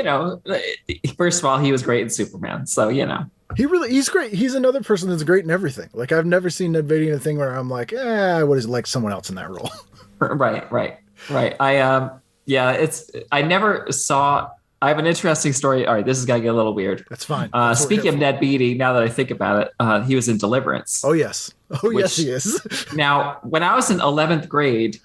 first of all, he was great in Superman. So, he's great. He's another person that's great in everything. Like, I've never seen Ned Beatty in a thing where I'm like, I would have liked someone else in that role. Right. I have an interesting story. All right, this is going to get a little weird. That's fine. Speaking of Ned Beatty, now that I think about it, he was in Deliverance. Oh, yes. Yes, he is. Now, when I was in 11th grade,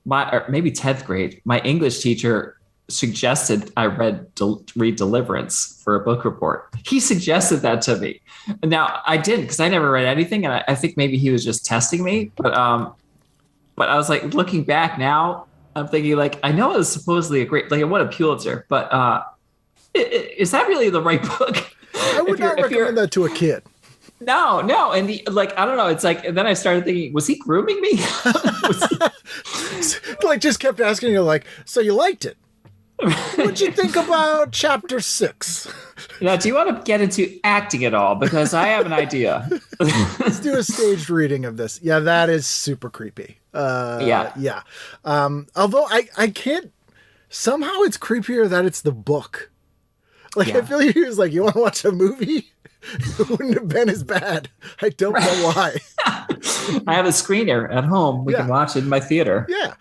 or maybe 10th grade, my English teacher suggested I read Deliverance for a book report. He suggested that to me. Now I didn't, because I never read anything, and I think maybe he was just testing me. But I was like, looking back now, I'm thinking like, I know it was supposedly a great, like it won a Pulitzer, but is that really the right book? I would not recommend that to a kid. No. And I don't know. It's like, and then I started thinking, was he grooming me? Like, just kept asking you, like, so you liked it? What'd you think about chapter 6? Now, do you want to get into acting at all? Because I have an idea. Let's do a staged reading of this. Yeah, that is super creepy. Yeah. Although I can't, somehow it's creepier that it's the book. Like, I feel he was like, you want to watch a movie? It wouldn't have been as bad. I don't know why. I have a screener at home. We can watch it in my theater. Yeah.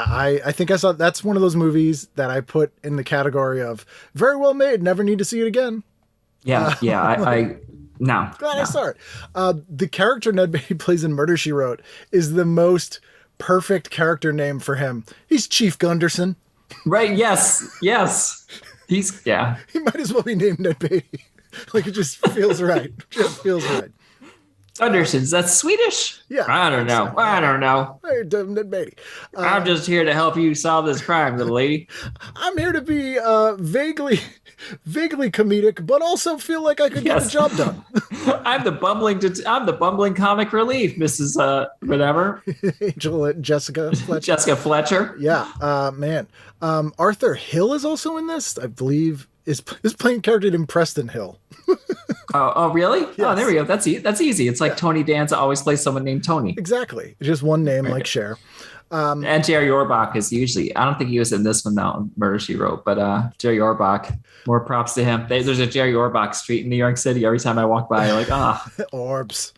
I think I saw, that's one of those movies that I put in the category of very well made, never need to see it again. No. Glad I saw it. The character Ned Beatty plays in Murder, She Wrote is the most perfect character name for him. He's Chief Gunderson. Right, yes. He might as well be named Ned Beatty. Like, it just feels right. Gundersons, that's Swedish? Yeah. I don't know. Hey, Ned Beatty. I'm just here to help you solve this crime, little lady. I'm here to be vaguely comedic, but also feel like I could get the job done. I'm the bumbling comic relief, Mrs. Whatever. Angel Jessica Fletcher. Jessica Fletcher. Yeah. Man. Arthur Hill is also in this, I believe. Is playing a character named Preston Hill. Oh, really? Yes. Oh, there we go. That's easy. It's like Tony Danza always plays someone named Tony. Exactly. Just one name, like Cher. And Jerry Orbach is usually, I don't think he was in this one though, Murder, She Wrote, but Jerry Orbach, more props to him. There's a Jerry Orbach street in New York City. Every time I walk by, I'm like, Orbs.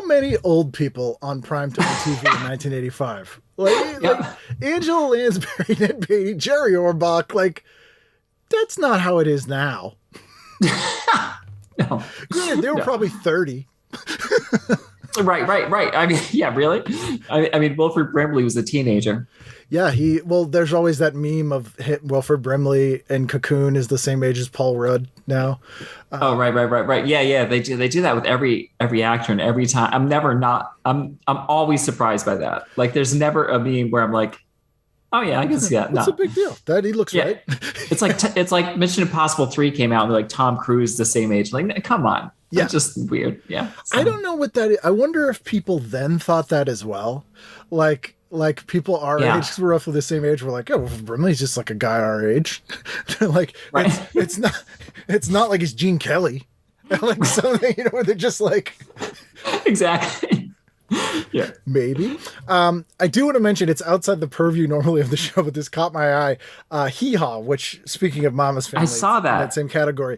Many old people on primetime TV in 1985. Like Angela Lansbury, Ned Beatty, Jerry Orbach, like, that's not how it is now. No. Granted, they were probably 30. Right. I mean, yeah, really? I mean, Wilford Brimley was a teenager. Yeah, there's always that meme of Wilford Brimley and Cocoon is the same age as Paul Rudd now. Right. Yeah. They do that with every actor, and every time. I'm always surprised by that. Like, there's never a meme where I'm like, oh yeah, I can see that. It's a big deal. That he looks right. It's like Mission Impossible 3 came out and they're like Tom Cruise the same age. Like, come on. Yeah. It's just weird. Yeah. So. I don't know what that is. I wonder if people then thought that as well. Like people our age, because we're roughly the same age, we're like, oh, Brimley's just like a guy our age. They're like, right. it's not like it's Gene Kelly. Like something, where they're just like, exactly. Yeah, maybe. I do want to mention, it's outside the purview normally of the show, but this caught my eye. Hee Haw, which, speaking of Mama's Family, I saw that. In that same category.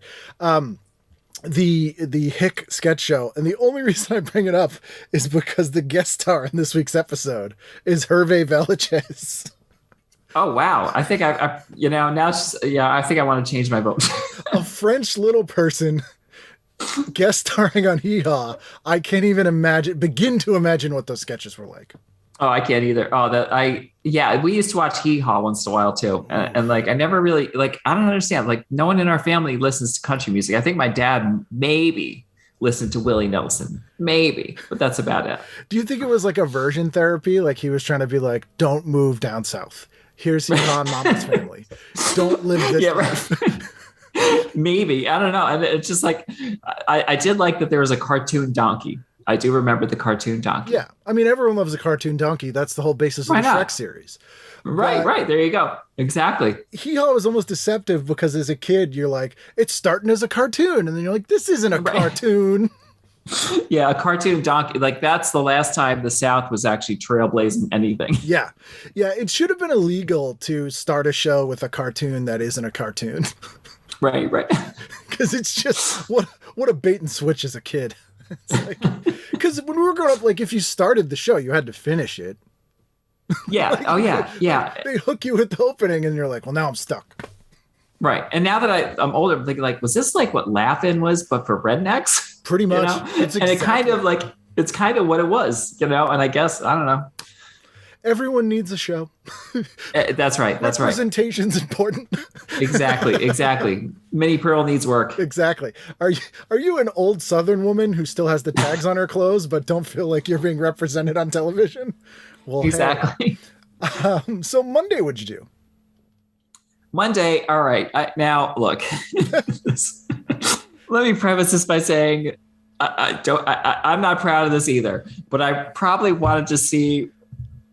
The Hick sketch show, and the only reason I bring it up is because the guest star in this week's episode is Herve Vilichaize. Oh wow! I think I think I want to change my vote. A French little person guest starring on Hee Haw. I can't even begin to imagine what those sketches were like. Oh, I can't either. We used to watch Hee Haw once in a while too. And like, I never really, like, I don't understand. Like, no one in our family listens to country music. I think my dad maybe listened to Willie Nelson, maybe, but that's about it. Do you think it was like aversion therapy? Like he was trying to be like, don't move down south. Here's Hee Haw and Mama's Family. Don't live this life. Maybe. I don't know. And it's just like, I did like that there was a cartoon donkey. I do remember the cartoon donkey. Yeah. I mean, everyone loves a cartoon donkey. That's the whole basis of the Shrek series. Right. There you go. Exactly. Hee Haw was almost deceptive because as a kid, you're like, it's starting as a cartoon. And then you're like, this isn't a cartoon. Yeah, a cartoon donkey. Like, that's the last time the South was actually trailblazing anything. Yeah. It should have been illegal to start a show with a cartoon that isn't a cartoon. Right. Because it's just, what a bait and switch as a kid. Because when we were growing up, like, if you started the show, you had to finish it. Yeah. They hook you with the opening, and you're like, well, now I'm stuck. Right. And now that I'm older, I'm thinking, like, was this like what Laugh-In was, but for rednecks? Pretty much. It's kind of what it was, And I guess, I don't know. Everyone needs a show. That's right. That's right. Representation's important. Exactly. Minnie Pearl needs work. Exactly. Are you an old Southern woman who still has the tags on her clothes but don't feel like you're being represented on television? Well, Exactly. Hey. So Monday, what'd you do? Monday, all right. Now, look, let me preface this by saying I'm not proud of this either, but I probably wanted to see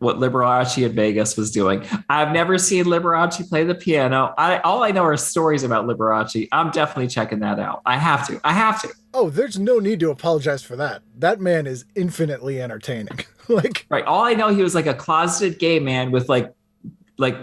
what Liberace in Vegas was doing. I've never seen Liberace play the piano. All I know are stories about Liberace. I'm definitely checking that out. I have to. Oh, there's no need to apologize for that. That man is infinitely entertaining. Right. All I know, he was like a closeted gay man with like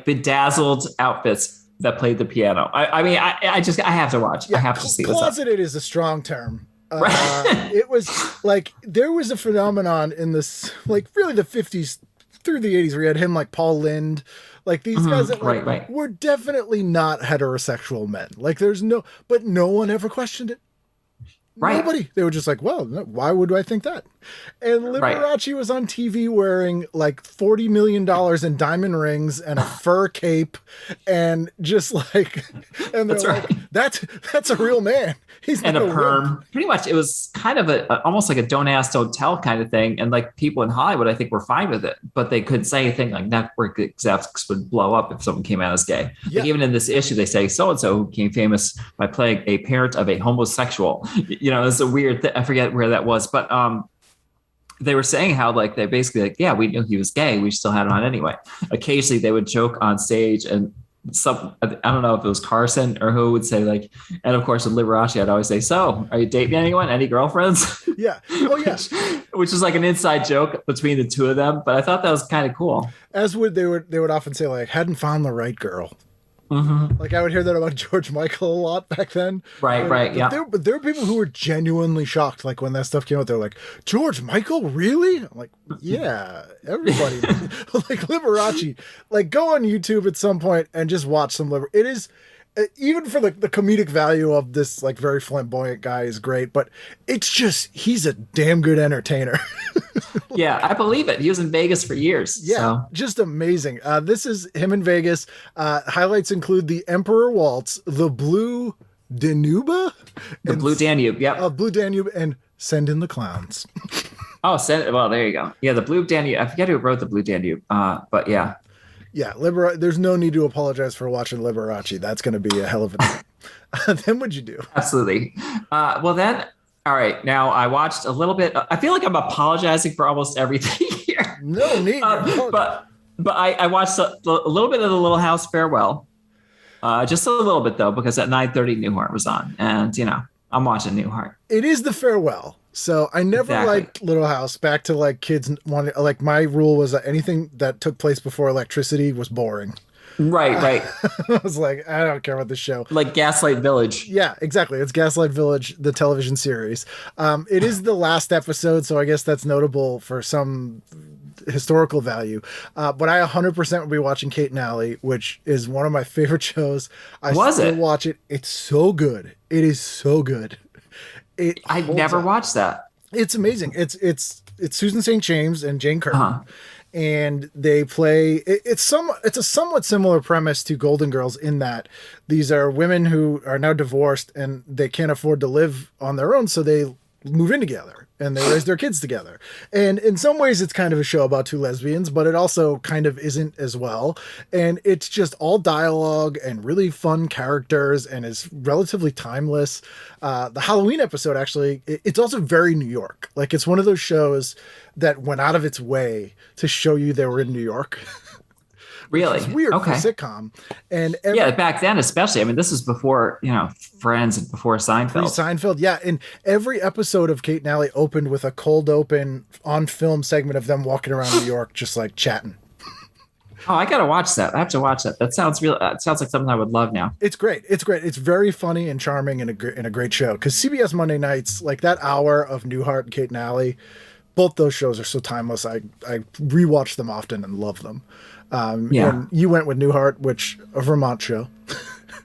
bedazzled outfits that played the piano. I mean, I have to watch. Yeah, I have to see what's up. Closeted is a strong term. It was like, there was a phenomenon in this, like really the 50s through the 80s where you had him like Paul Lynde, like these guys that like, were definitely not heterosexual men. Like but no one ever questioned it. Right. Nobody. They were just like, well, why would I think that? And Liberace was on TV wearing like $40 million in diamond rings and a fur cape, and just like, and they're like, that's a real man. He's and not a perm. woman. Pretty much, it was kind of almost like a don't ask, don't tell kind of thing. And like people in Hollywood, I think, were fine with it, but they couldn't say anything. Like network execs would blow up if someone came out as gay. Yeah. Like even in this issue, they say so and so who became famous by playing a parent of a homosexual. You know, it's a weird thing. I forget where that was, but they were saying how like they basically like, yeah, we knew he was gay, we still had it on anyway. Occasionally they would joke on stage, and I don't know if it was Carson or who would say like, and of course with Liberace I'd always say, so are you dating anyone, any girlfriends? Yeah. Oh yeah. which is like an inside joke between the two of them, but I thought that was kind of cool. As would they would often say like, hadn't found the right girl. Mm-hmm. Like I would hear that about George Michael a lot back then. Right. Yeah. But there were people who were genuinely shocked. Like when that stuff came out, they're like, George Michael, really? I'm like, yeah, everybody. Like Liberace. Like go on YouTube at some point and just watch some It is, even for the comedic value of this like very flamboyant guy is great, but it's just, he's a damn good entertainer. Yeah, I believe it. He was in Vegas for years. Yeah, so. Just amazing. This is him in Vegas. Highlights include the Emperor Waltz, the Blue Danube. Blue Danube, yeah. Blue Danube and Send in the Clowns. Well, there you go. Yeah, the Blue Danube. I forget who wrote the Blue Danube, but yeah. Yeah, there's no need to apologize for watching Liberace. That's going to be a hell of a time. Then what'd you do? Absolutely. Well, then, all right. Now I watched a little bit. I feel like I'm apologizing for almost everything here. No need. But I watched a little bit of the Little House Farewell. Just a little bit though, because at 9:30 Newhart was on, and I'm watching Newhart. It is the farewell. So I never liked Little House. Back to like kids wanting, like my rule was that anything that took place before electricity was boring. Right. I was like, I don't care about this show. Like Gaslight Village. Yeah, exactly. It's Gaslight Village, the television series. It is the last episode, so I guess that's notable for some historical value. But I 100% would be watching Kate and Allie, which is one of my favorite shows. I still watch it. It's so good. It is so good. I've never watched that. It's amazing. It's Susan St. James and Jane Curtin. And they play, it's a somewhat similar premise to Golden Girls in that these are women who are now divorced and they can't afford to live on their own, so they move in together and they raise their kids together. And in some ways it's kind of a show about two lesbians, but it also kind of isn't as well. And it's just all dialogue and really fun characters and is relatively timeless. The Halloween episode, actually, it's also very New York. Like it's one of those shows that went out of its way to show you they were in New York. Really? It's weird for a sitcom. And back then especially. I mean, this is before, Friends and before Seinfeld. Seinfeld, yeah. And every episode of Kate and Allie opened with a cold open on film segment of them walking around New York just like chatting. Oh, I gotta watch that. I have to watch that. That sounds real. It sounds like something I would love now. It's great. It's very funny and charming and a great show. Because CBS Monday nights, like that hour of Newhart and Kate and Allie, both those shows are so timeless. I rewatch them often and love them. And you went with Newhart, which a Vermont show.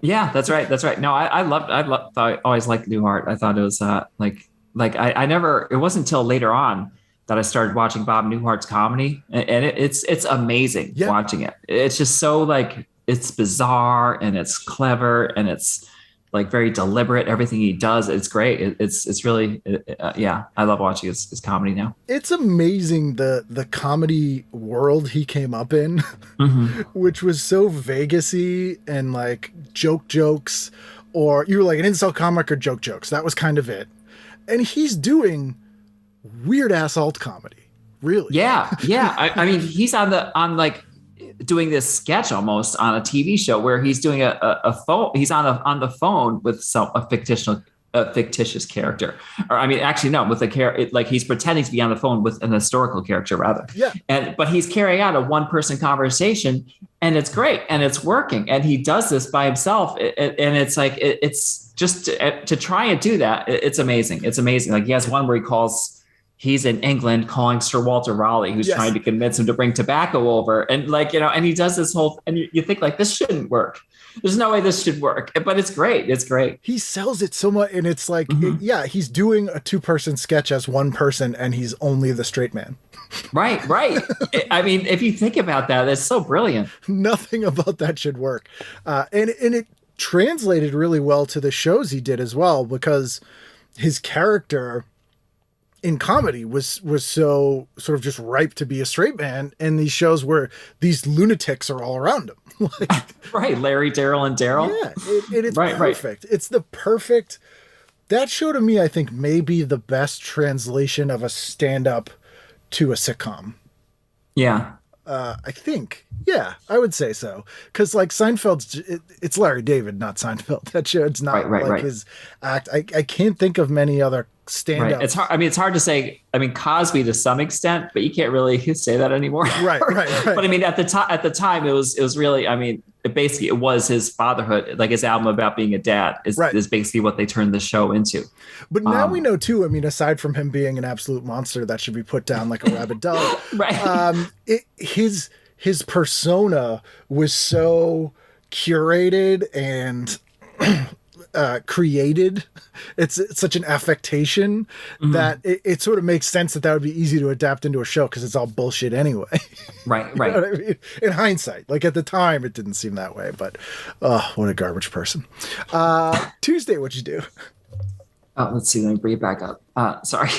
Yeah, that's right. No, I always liked Newhart. I thought it was I never, it wasn't until later on that I started watching Bob Newhart's comedy, and it's amazing watching it. It's just so like, it's bizarre and it's clever and it's like very deliberate. Everything he does, it's great. It's really, I love watching his comedy now. It's amazing the comedy world he came up in, which was so Vegas-y and like jokes, or you were like an insult comic or jokes. That was kind of it. And he's doing weird ass alt comedy, really. Yeah. I mean, he's on like doing this sketch almost on a TV show where he's doing a phone. He's on the phone with a fictitious character, or I mean, actually no, with a character, like he's pretending to be on the phone with an historical character rather. Yeah. But he's carrying out a one-person conversation, and it's great, and it's working, and he does this by himself, and it's like it's just to try and do that. It's amazing. It's amazing. Like he has one where he's in England calling Sir Walter Raleigh, who's trying to convince him to bring tobacco over. And like, and he does this whole, and you think like, this shouldn't work. There's no way this should work, but it's great. It's great. He sells it so much. And it's like, he's doing a 2-person sketch as one person, and he's only the straight man. Right. I mean, if you think about that, that's so brilliant. Nothing about that should work. And it translated really well to the shows he did as well, because his character in comedy was so sort of just ripe to be a straight man, and these shows where these lunatics are all around him. Right. Larry, Daryl, and Daryl. Yeah. It's perfect. It's the perfect, that show to me, I think, may be the best translation of a stand-up to a sitcom. Yeah. I think. Yeah, I would say so. Because like Seinfeld's, it's Larry David, not Seinfeld. That show, it's not his act. I can't think of many other stand-ups. Right. It's hard. I mean, it's hard to say. I mean, Cosby to some extent, but you can't really say that anymore. Right. But I mean, at the time, it was really. I mean, it was his fatherhood. Like his album about being a dad is basically what they turned the show into. But now we know too. I mean, aside from him being an absolute monster that should be put down like a rabid dog, right? His persona was so curated and created. It's such an affectation that it sort of makes sense that would be easy to adapt into a show, because it's all bullshit anyway. Right. You know what I mean? In hindsight, like at the time, it didn't seem that way. But what a garbage person. Tuesday, what'd you do? Let's see. Let me bring it back up. Sorry.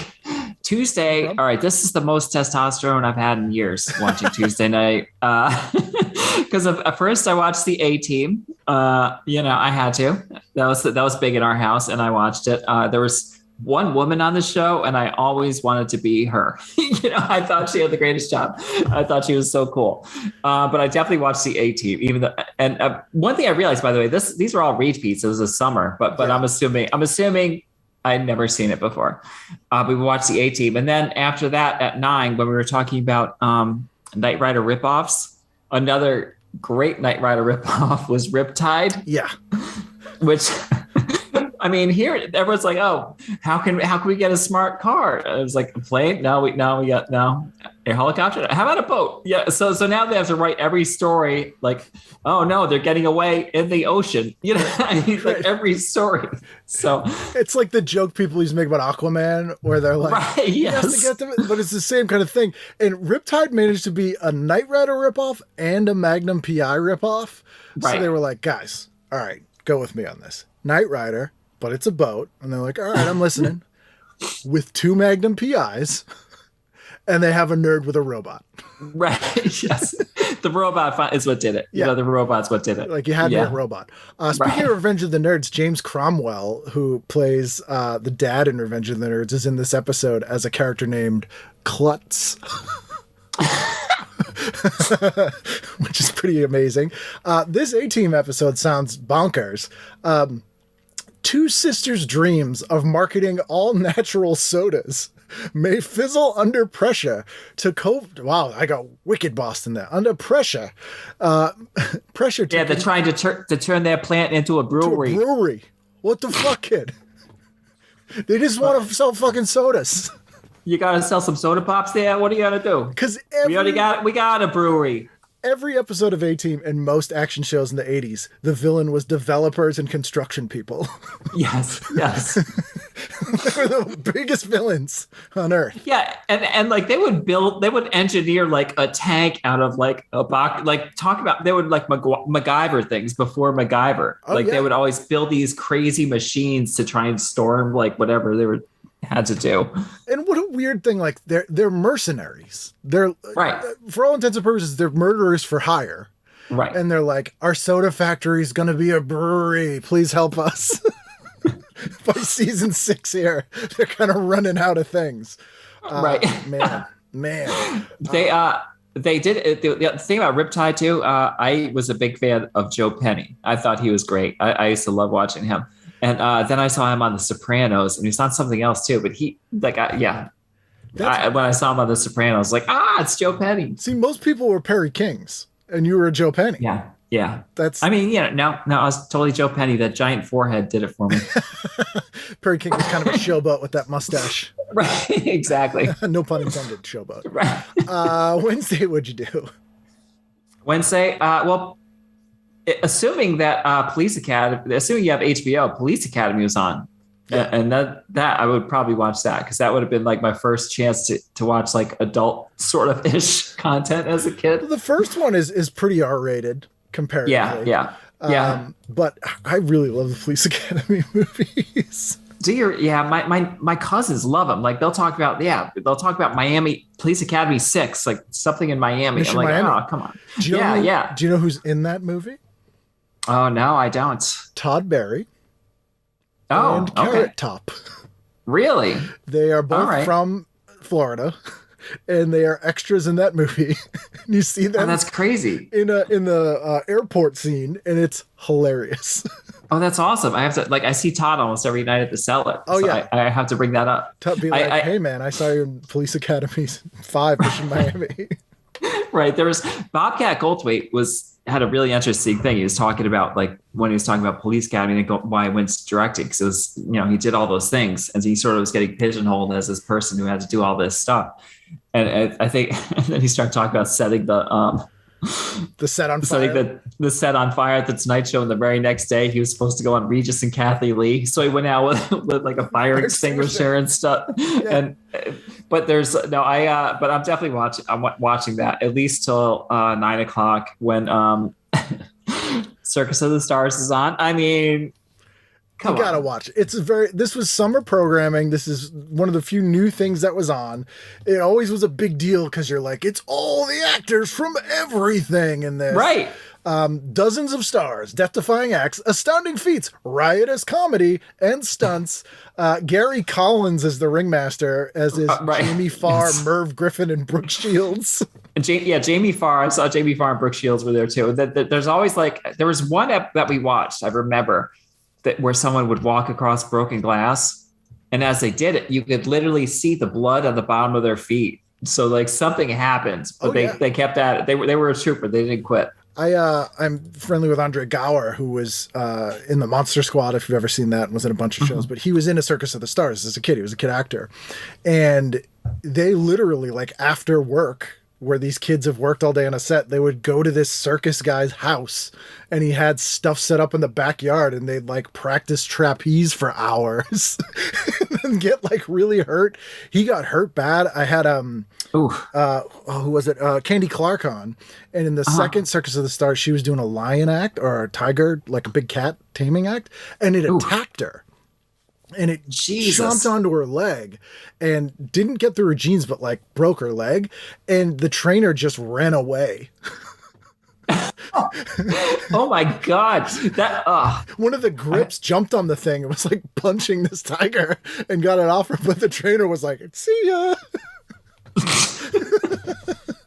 Tuesday. All right. This is the most testosterone I've had in years watching Tuesday night. Because at first I watched the A-Team. I had to. That was big in our house, and I watched it. There was one woman on the show, and I always wanted to be her. I thought she had the greatest job. I thought she was so cool. But I definitely watched the A-Team. Even though, and one thing I realized, by the way, these are all repeats. It was a summer, but I'm assuming I'd never seen it before. We watched the A-Team. And then after that, at 9, when we were talking about Knight Rider ripoffs, another great Knight Rider ripoff was Riptide. Yeah. Which, I mean, here, everyone's like, oh, how can we get a smart car? I was like, a plane? No, we got a helicopter. How about a boat? Yeah. So now they have to write every story like, oh no, they're getting away in the ocean. Like every story. So it's like the joke people used to make about Aquaman, where they're like, yes, to get them, but it's the same kind of thing. And Riptide managed to be a Knight Rider ripoff and a Magnum PI ripoff. Right. So they were like, guys, all right, go with me on this. Knight Rider, but it's a boat. And they're like, all right, I'm listening. With 2 Magnum PIs. And they have a nerd with a robot. Right. Yes. The robot is what did it. Yeah. The robot's what did it. Like you had a robot. Speaking of Revenge of the Nerds, James Cromwell, who plays the dad in Revenge of the Nerds, is in this episode as a character named Klutz. Which is pretty amazing. This A-Team episode sounds bonkers. 2 sisters' dreams of marketing all natural sodas may fizzle under pressure to cope. Wow, I got wicked Boston there. Under pressure. Pressure to... Yeah, they're trying to turn their plant into a brewery. What the fuck, kid? They just want to sell fucking sodas. You got to sell some soda pops there? What are you going to do? Because we got a brewery. every episode of A-Team and most action shows in the 80s, the villain was developers and construction people. Yes. They were the biggest villains on Earth. Yeah, and like they would engineer like a tank out of like a box, like they would like MacGyver things before MacGyver. They would always build these crazy machines to try and storm like whatever they had to do. And what a weird thing, like they're mercenaries. They're right. For all intents and purposes, they're murderers for hire. Right. And they're like, our soda factory is going to be a brewery. Please help us. By season 6 here, they're kind of running out of things. Right. Man. They did the thing about Riptide too. I was a big fan of Joe Penny. I thought he was great. I used to love watching him. And then I saw him on The Sopranos, and he's on something else too. But he when I saw him on The Sopranos, like, it's Joe Penny. See, most people were Perry Kings, and you were a Joe Penny. Yeah. Now I was totally Joe Penny. That giant forehead did it for me. Perry King was kind of a showboat with that mustache. Right, exactly. No pun intended, showboat. Right. Wednesday, what'd you do? Wednesday, assuming that Police Academy, assuming you have HBO, Police Academy was on. Yeah. And that I would probably watch that, because that would have been like my first chance to watch like adult sort of ish content as a kid. The first one is pretty R-rated comparatively. Yeah. But I really love the Police Academy movies. My cousins love them. Like they'll talk about Miami Police Academy 6, like something in Miami. Mission I'm like, Miami. oh, come on. Do you know who's in that movie? Oh, no, I don't. Todd Barry. Oh, and Carrot Top. Really? They are both from Florida, and they are extras in that movie. You see them? Oh, that's crazy. In the airport scene, and it's hilarious. Oh, that's awesome. I have to I see Todd almost every night at the cellar. Oh, so yeah. I have to bring that up. Todd be like, hey man, I saw you in Police Academy 5 Mission Miami. Right. There was Bobcat Goldthwait had a really interesting thing. He was talking about when he was talking about Police Academy and why he went to directing, because it was, he did all those things, and he sort of was getting pigeonholed as this person who had to do all this stuff. And I think, and then he started talking about setting the set on fire. Setting the set on fire at the Tonight Show, and the very next day he was supposed to go on Regis and Kathy Lee. So he went out with like a fire extinguisher and stuff. Yeah. But I'm definitely watching that at least till 9:00 when Circus of the Stars is on. I mean, you gotta watch it. This was summer programming. This is one of the few new things that was on. It always was a big deal because you're like, it's all the actors from everything in this. Right. Dozens of stars, death-defying acts, astounding feats, riotous comedy, and stunts. Gary Collins is the ringmaster, as is Jaime Farr, Merv Griffin, and Brooke Shields. Jaime Farr. I saw Jaime Farr and Brooke Shields were there too. There's always there was one ep that we watched, I remember, where someone would walk across broken glass, and as they did it, you could literally see the blood on the bottom of their feet. So something happened, but they kept at it. They were a trooper. They didn't quit. I'm friendly with Andre Gower, who was in the Monster Squad, if you've ever seen that, and was in a bunch of shows, but he was in a Circus of the Stars as a kid. He was a kid actor. And they literally, after work, where these kids have worked all day on a set, they would go to this circus guy's house, and he had stuff set up in the backyard, and they'd practice trapeze for hours and get really hurt. He got hurt bad. I had who was it? Candy Clark on, and in the second Circus of the Stars, she was doing a lion act or a tiger, like a big cat taming act, and it attacked her. And it chomped onto her leg and didn't get through her jeans, but broke her leg. And the trainer just ran away. Oh my God. One of the grips jumped on the thing and was punching this tiger and got it off her. But the trainer was like, see ya.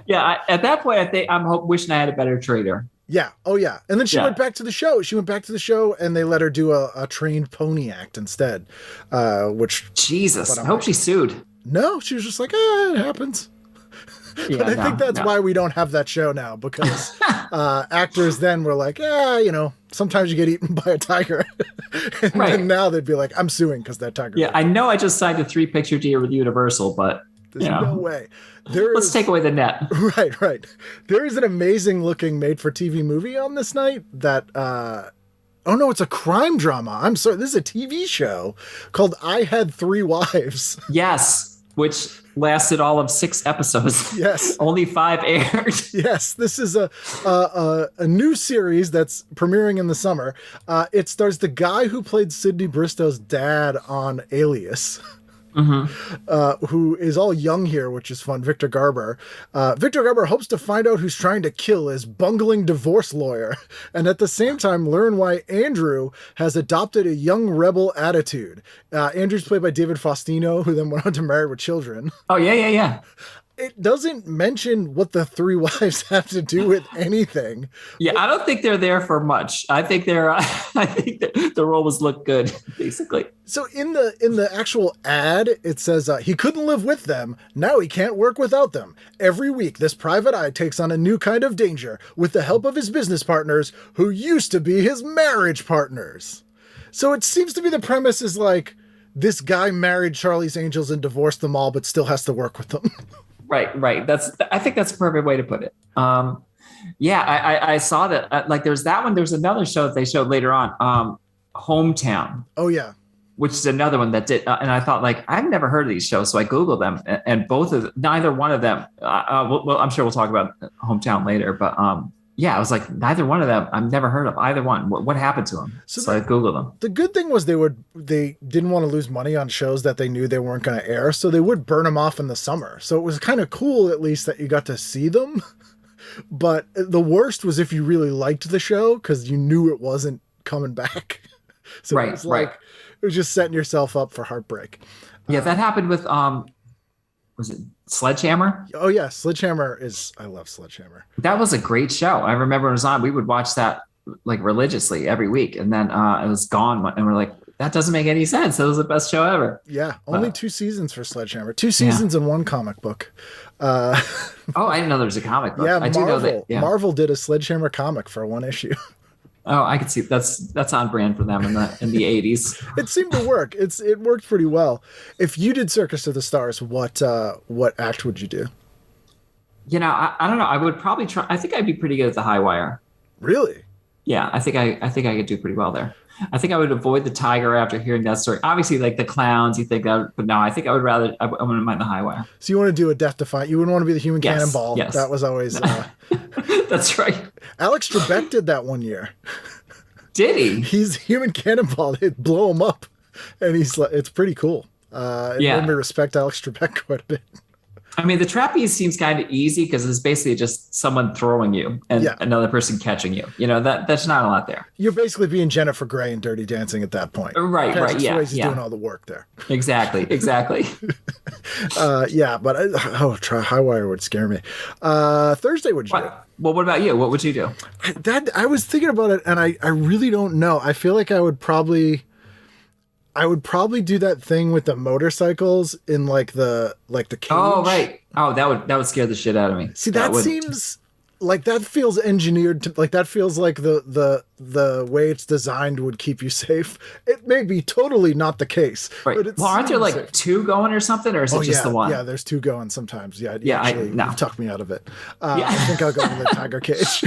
Yeah. At that point, I think I'm wishing I had a better trainer. Yeah. Oh, yeah. And then she went back to the show. And they let her do a trained pony act instead. Which Jesus, I hope she sued. No, she was just like, it happens. Yeah, but I think that's why we don't have that show now, because actors then were like, sometimes you get eaten by a tiger. And now they'd be like, I'm suing because that tiger. Yeah, I know I just signed a 3-picture deal with Universal, but There's Yeah. no way. Let's take away the net. Right. There is an amazing looking made for TV movie on this night that, oh no, it's a crime drama. I'm sorry. This is a TV show called I Had Three Wives. Yes, which lasted all of 6 episodes. Yes. Only 5 aired. Yes, this is a new series that's premiering in the summer. It stars the guy who played Sidney Bristow's dad on Alias. Who is all young here, which is fun. Victor Garber. Victor Garber hopes to find out who's trying to kill his bungling divorce lawyer, and at the same time learn why Andrew has adopted a young rebel attitude. Andrew's played by David Faustino, who then went on to Married with Children. Oh, yeah. It doesn't mention what the three wives have to do with anything. Yeah, I don't think they're there for much. I think the roles look good, basically. So in the actual ad, it says he couldn't live with them. Now he can't work without them. Every week, this private eye takes on a new kind of danger with the help of his business partners who used to be his marriage partners. So it seems to be the premise is like this guy married Charlie's Angels and divorced them all, but still has to work with them. Right. I think that's a perfect way to put it. I saw that. Like, there's that one. There's another show that they showed later on, Hometown. Oh yeah, which is another one that did. And I thought, like, I've never heard of these shows, so I googled them, and neither one of them. Well, I'm sure we'll talk about Hometown later, but I was like, neither one of them. I've never heard of either one. What happened to them? So I googled them. The good thing was they didn't want to lose money on shows that they knew they weren't going to air, so they would burn them off in the summer. So it was kind of cool, at least, that you got to see them. But the worst was if you really liked the show because you knew it wasn't coming back. So it was like it was just setting yourself up for heartbreak. Yeah, that happened with was it Sledge Hammer? Oh yeah, Sledge Hammer I love Sledge Hammer. That was a great show. I remember it was on. We would watch that like religiously every week, and then it was gone, and we're like, that doesn't make any sense. That was the best show ever. Yeah, only 2 seasons for Sledge Hammer. 2 seasons and 1 comic book. I didn't know there was a comic book. Yeah, I do know that. Yeah. Marvel did a Sledge Hammer comic for 1 issue. Oh, I could see that's on brand for them in the 80s. It seemed to work. It worked pretty well. If you did Circus of the Stars, what act would you do? You know, I don't know. I would probably try. I think I'd be pretty good at the high wire. Really? Yeah, I think I could do pretty well there. I think I would avoid the tiger after hearing that story. Obviously, like the clowns, you think that, but no, I think I wouldn't mind the high wire. So you want to do a Death Defying? You wouldn't want to be the human cannonball. Yes. That was always. That's right. Alex Trebek did that 1 year. Did he? He's human cannonball. They blow him up, and it's pretty cool. It made me respect Alex Trebek quite a bit. I mean, the trapeze seems kind of easy because it's basically just someone throwing you and another person catching you. You know, that's not a lot there. You're basically being Jennifer Grey in Dirty Dancing at that point. Right. Swayze's doing all the work there. Exactly. But high wire would scare me. Thursday, would you do? Well, what about you? What would you do? I was thinking about it, and I really don't know. I feel like I would probably do that thing with the motorcycles in like the cage. Oh, right. Oh, that would scare the shit out of me. See, that seems like that feels engineered to, like that feels like the way it's designed would keep you safe. It may be totally not the case. Right. But well, aren't there like safe. 2 going or something, or is it just the one? Yeah, there's 2 going sometimes. Yeah, you talked me out of it. I think I'll go with the tiger cage.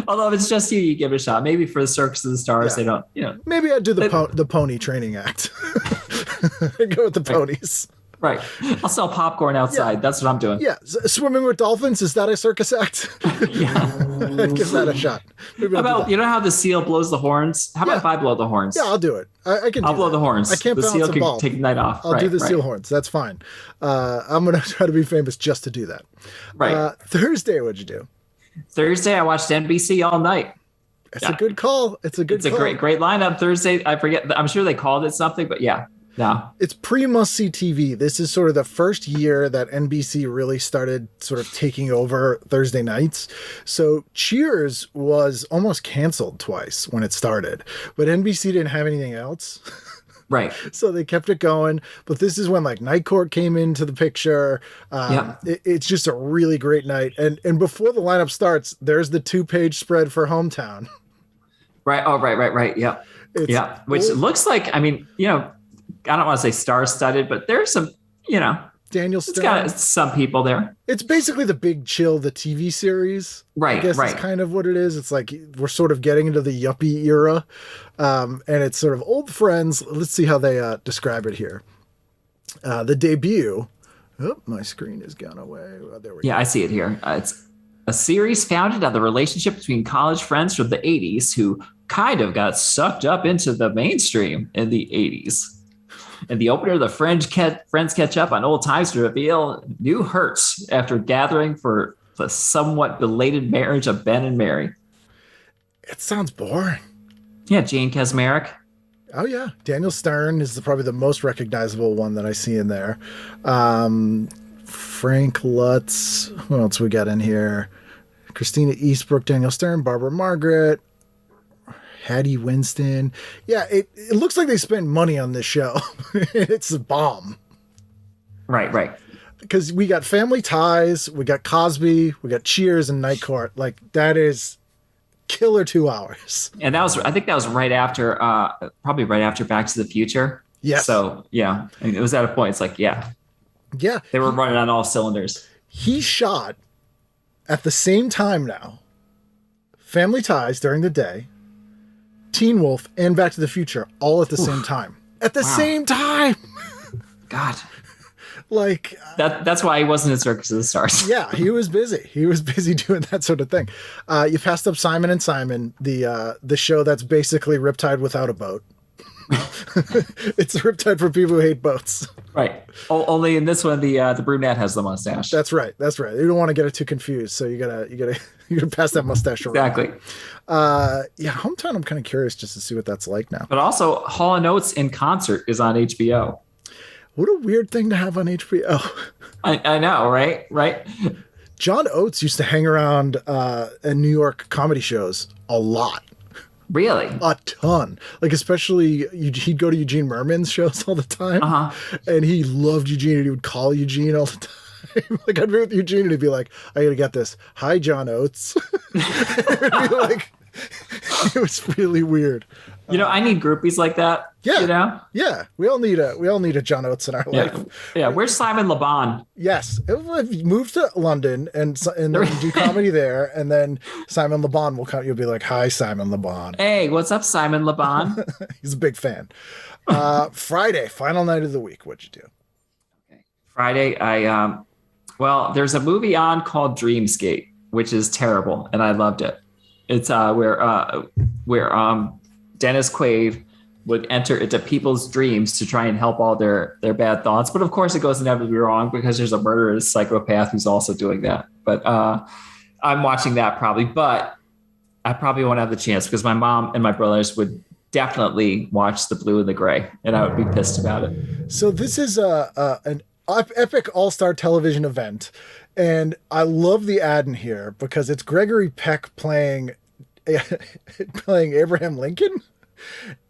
Although if it's just you give it a shot. Maybe for the Circus of the Stars, they don't. You know, maybe I'd do the pony training act. Go with the ponies. Right. I'll sell popcorn outside. Yeah. That's what I'm doing. Yeah. Swimming with dolphins. Is that a circus act? Yeah. I'd give that a shot. How about, you know how the seal blows the horns? How about if I blow the horns? Yeah, I'll do it. I'll blow the horns. I can't the balance seal a ball. Can take the night off. I'll do the seal horns. That's fine. I'm going to try to be famous just to do that. Right. Thursday, what'd you do? Thursday, I watched NBC all night. It's a good call. It's a great lineup. Thursday, I forget. I'm sure they called it something, but yeah. No. It's pre-must-see TV. This is sort of the first year that NBC really started sort of taking over Thursday nights. So Cheers was almost canceled twice when it started, but NBC didn't have anything else. Right. So they kept it going. But this is when like Night Court came into the picture. It's just a really great night. And before the lineup starts, there's the 2-page spread for Hometown. Right. Oh, right. Yep. Which looks like, I mean, you know, I don't want to say star-studded, but there's some Daniel it's Stern. got some people there. It's basically The Big Chill, the TV series. Right, I guess right. is kind of what it is. It's like we're sort of getting into the yuppie era. And it's sort of old friends. Let's see how they describe it here. The debut. Oh, my screen has gone away. Oh, there we go. Yeah, I see it here. It's a series founded on the relationship between college friends from the 80s who kind of got sucked up into the mainstream in the 80s. In the opener, the friends catch up on old times to reveal new hurts after gathering for the somewhat belated marriage of Ben and Mary. It sounds boring. Yeah, Jane Kaczmarek. Oh, yeah. Daniel Stern is probably the most recognizable one that I see in there. Frank Lutz. Who else we got in here? Christina Eastbrook, Daniel Stern, Barbara Margaret, Hattie Winston. Yeah, it looks like they spent money on this show. It's a bomb. Right. Because we got Family Ties, we got Cosby, we got Cheers and Night Court. Like, that is killer 2 hours. And I think that was right after, probably right after Back to the Future. Yes. So, yeah, I mean, it was at a point, it's like, yeah. Yeah. They were running on all cylinders. He shot at the same time now Family Ties during the day, Teen Wolf, and Back to the Future all at the same time. At the same time! God. Like... That's why he wasn't in Circus of the Stars. Yeah, he was busy. He was busy doing that sort of thing. You passed up Simon and Simon, the show that's basically Riptide without a boat. It's a Riptide for people who hate boats. Right. Only in this one, the brunette has the mustache. That's right. You don't want to get it too confused, so you gotta pass that mustache around. Exactly. Yeah, Hometown. I'm kind of curious just to see what that's like now. But also, Hall & Oates in Concert is on HBO. What a weird thing to have on HBO. I know, right? Right. John Oates used to hang around in New York comedy shows a lot. Really? A ton. Like, especially, he'd go to Eugene Merman's shows all the time. Uh-huh. And he loved Eugene, and he would call Eugene all the time. Like, I'd be with Eugene, and he'd be like, I gotta get this. Hi, John Oates. It'd be like, it was really weird. I need groupies like that. Yeah. Yeah. We all need a John Oates in our life. Yeah. Where's Simon Le Bon? Yes. If you move to London and do comedy there, and then Simon Le Bon will come, you'll be like, hi, Simon Le Bon. Hey, what's up, Simon Le Bon? He's a big fan. Friday, final night of the week. What'd you do? Okay. Friday, there's a movie on called Dreamscape, which is terrible, and I loved it. It's where Dennis Quaid would enter into people's dreams to try and help all their bad thoughts. But of course, it goes inevitably wrong because there's a murderous psychopath who's also doing that. But I'm watching that probably, but I probably won't have the chance because my mom and my brothers would definitely watch The Blue and the Gray, and I would be pissed about it. So this is an epic all-star television event, and I love the ad in here because it's Gregory Peck playing Abraham Lincoln.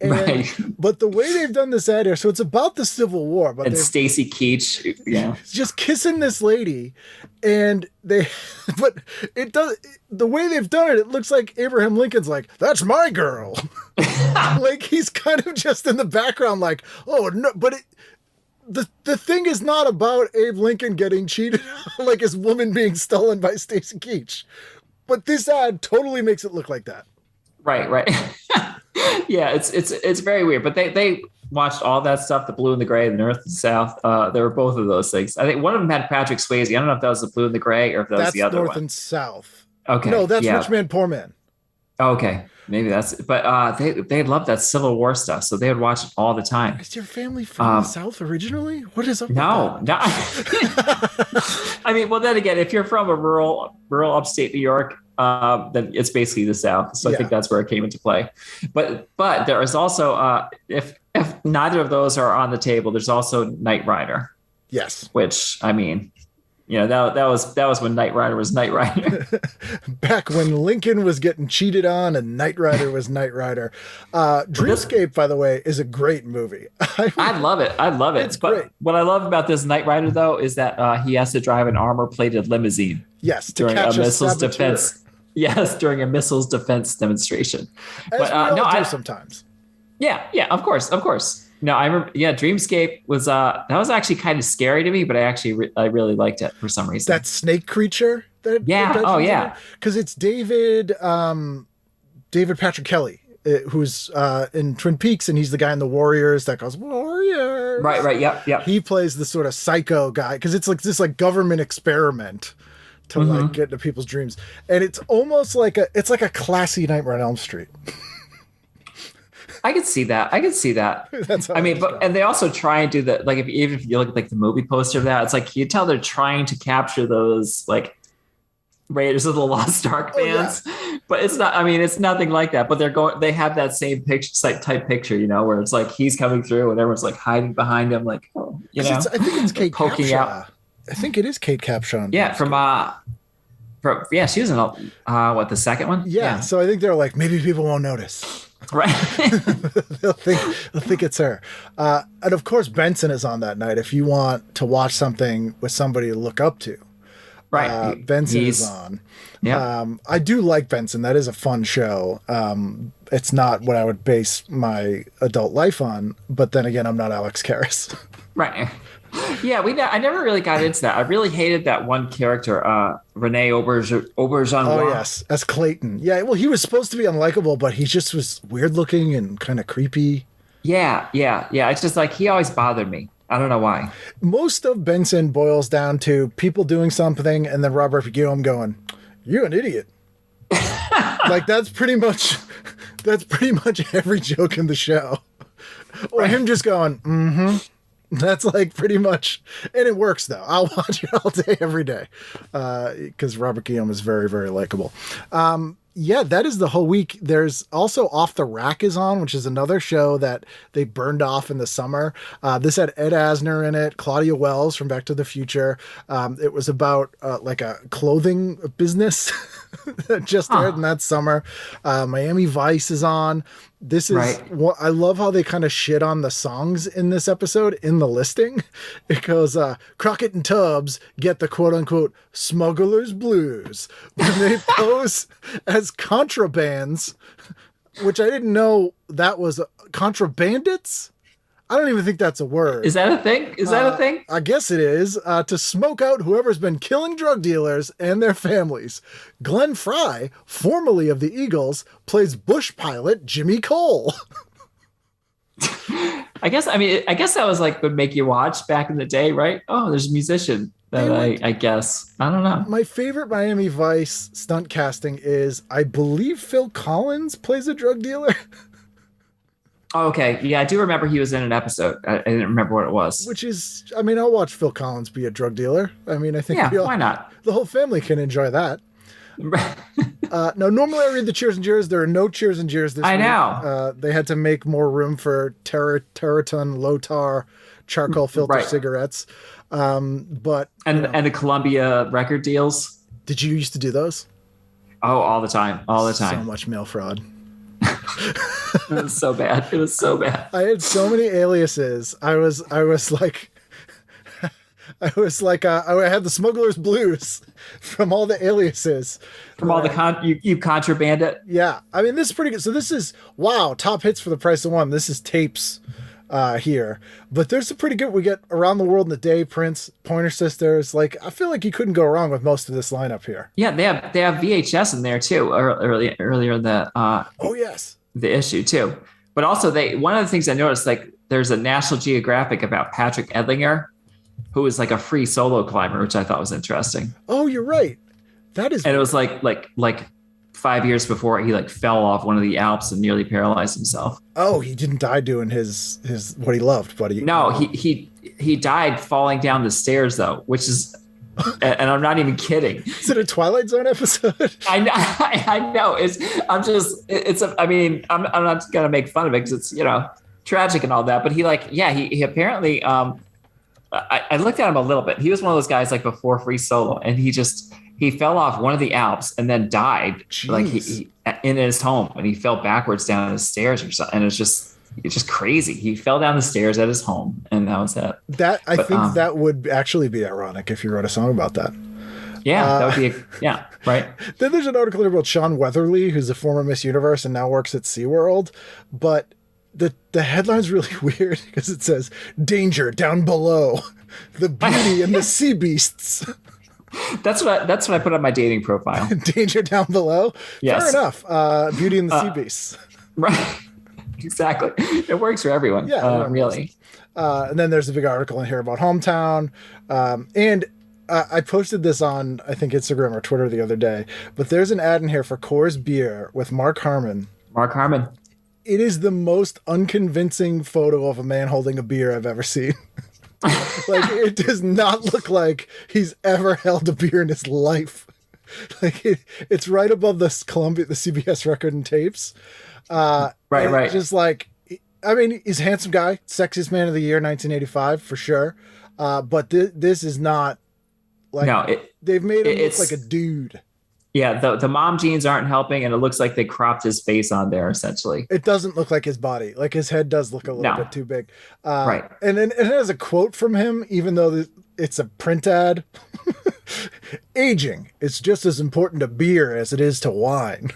And, right. But the way they've done this ad here, so it's about the Civil War, but Stacey Keach, just kissing this lady, and the way they've done it, it looks like Abraham Lincoln's like, that's my girl. Like, he's kind of just in the background, like, oh no, but the thing is not about Abe Lincoln getting cheated, like his woman being stolen by Stacey Keach. But this ad totally makes it look like that. Right. Yeah, it's very weird. But they watched all that stuff, The Blue and the Gray, The North and the South. There were both of those things. I think one of them had Patrick Swayze. I don't know if that was The Blue and the Gray or if that was the other one. That's North and South. Okay. No, that's Rich Man, Poor Man. Okay. Maybe that's, but they loved that Civil War stuff, so they would watch it all the time. Is your family from the South originally? What is up with that? No. I mean, well, then again, if you're from a rural upstate New York, then it's basically the South. So I think that's where it came into play. But there is also, if neither of those are on the table, there's also Knight Rider. Yes. Which, I mean, that was when Knight Rider was Knight Rider. Back when Lincoln was getting cheated on and Knight Rider was Knight Rider. Dreamscape, by the way, is a great movie. I love it. It's great. What I love about this Knight Rider, though, is that he has to drive an armor-plated limousine. Yes, during a missiles defense. Yes, during a missiles defense demonstration. As we all do sometimes. Yeah, of course. No, I remember. Yeah, Dreamscape was that was actually kind of scary to me, but I really liked it for some reason. That snake creature. Yeah. Oh, yeah. Because it's David Patrick Kelly, who's in Twin Peaks, and he's the guy in the Warriors that goes Warriors. Right. Yep. He plays the sort of psycho guy because it's like this like government experiment to like get into people's dreams, and it's almost like it's like a classy Nightmare on Elm Street. I could see that. That's how and they also try and do that. Like even if you look at like the movie poster of that, it's like you tell they're trying to capture those like Raiders of the Lost Ark fans, but it's not. I mean, it's nothing like that. But they have that same picture, type picture, where it's like he's coming through and everyone's like hiding behind him, like I think it's Kate poking Capshaw. out. I think it is Kate Capshaw. Yeah, she was in the second one. Yeah, so I think they're like maybe people won't notice. Right. they'll think it's her. And of course, Benson is on that night if you want to watch something with somebody to look up to. Right. Benson is on. Yeah. I do like Benson. That is a fun show. It's not what I would base my adult life on, but then again, I'm not Alex Karras. Right. Yeah, I never really got into that. I really hated that one character, Rene Auberjonois. Oh, yes, as Clayton. Yeah, well, he was supposed to be unlikable, but he just was weird looking and kind of creepy. Yeah. It's just like he always bothered me. I don't know why. Most of Benson boils down to people doing something and then Robert Guillaume going, "You're an idiot." Like that's pretty much every joke in the show. Or him just going, "Mm-hmm." That's like pretty much, and it works though. I'll watch it all day, every day, because Robert Guillaume is very, very likable. Yeah, that is the whole week. There's also Off the Rack is on, which is another show that they burned off in the summer. This had Ed Asner in it, Claudia Wells from Back to the Future. It was about like a clothing business that just aired in that summer. Miami Vice is on. This is what I love how they kind of shit on the songs in this episode in the listing. It goes, Crockett and Tubbs get the quote unquote smuggler's blues when they pose as contrabands, which I didn't know that was contrabandits. I don't even think that's a word. Is that a thing? That a thing? I guess it is. To smoke out whoever's been killing drug dealers and their families. Glenn Fry, formerly of the Eagles, plays bush pilot Jimmy Cole. I guess that was like would make you watch back in the day, right? Oh, there's a musician. I guess. I don't know. My favorite Miami Vice stunt casting is, I believe Phil Collins plays a drug dealer. Oh, okay. Yeah, I do remember he was in an episode. I didn't remember what it was. Which is, I mean, I'll watch Phil Collins be a drug dealer. I mean, I think why not? The whole family can enjoy that. No, normally I read the Cheers and Jeers. There are no Cheers and Jeers this week. I know. They had to make more room for Terraton low tar charcoal filter cigarettes. But and the Columbia record deals. Did you used to do those? Oh, all the time. So much mail fraud. It was so bad. I had so many aliases. I had the smuggler's blues from all the aliases. From all the you contraband it. Yeah. I mean, this is pretty good. So this is, top hits for the price of one. This is tapes here. But there's some pretty good, we get Around the World in a Day, Prince, Pointer Sisters. Like, I feel like you couldn't go wrong with most of this lineup here. Yeah, they have VHS in there too, earlier in the oh yes. The issue too. But also one of the things I noticed, like there's a National Geographic about Patrick Edlinger, who is like a free solo climber, which I thought was interesting. Oh, you're right. That is, and it was like 5 years before he like fell off one of the Alps and nearly paralyzed himself. Oh, he didn't die doing his what he loved, but he died falling down the stairs though, which is, and I'm not even kidding. Is it a Twilight Zone episode? I know. I'm not gonna make fun of it because it's tragic and all that. But he apparently I looked at him a little bit. He was one of those guys like before free solo, and he fell off one of the Alps and then died. Jeez. Like he in his home, and he fell backwards down the stairs or something. And it's just crazy. He fell down the stairs at his home, and that was it. I think that would actually be ironic if you wrote a song about that. Yeah, that would be right. Then there's an article here about Sean Weatherly, who's a former Miss Universe and now works at SeaWorld. But the headline's really weird because it says "Danger down below, the beauty and the sea beasts." That's what I put on my dating profile. Danger down below. Yes. Fair enough. Beauty and the sea beasts. Right. Exactly. It works for everyone. Yeah, really. And then there's a big article in here about Hometown. And I posted this on, I think, Instagram or Twitter the other day. But there's an ad in here for Coors Beer with Mark Harmon. Mark Harmon. It is the most unconvincing photo of a man holding a beer I've ever seen. Like, it does not look like he's ever held a beer in his life. Like, it's right above the CBS record and tapes. Right. Just like, I mean, he's a handsome guy, sexiest man of the year, 1985 for sure. But this is not like, no, they've made him look like a dude. Yeah, the mom jeans aren't helping, and it looks like they cropped his face on there, essentially. It doesn't look like his body. Like, his head does look a little bit too big. Right. And then it has a quote from him, even though it's a print ad. Aging is just as important to beer as it is to wine.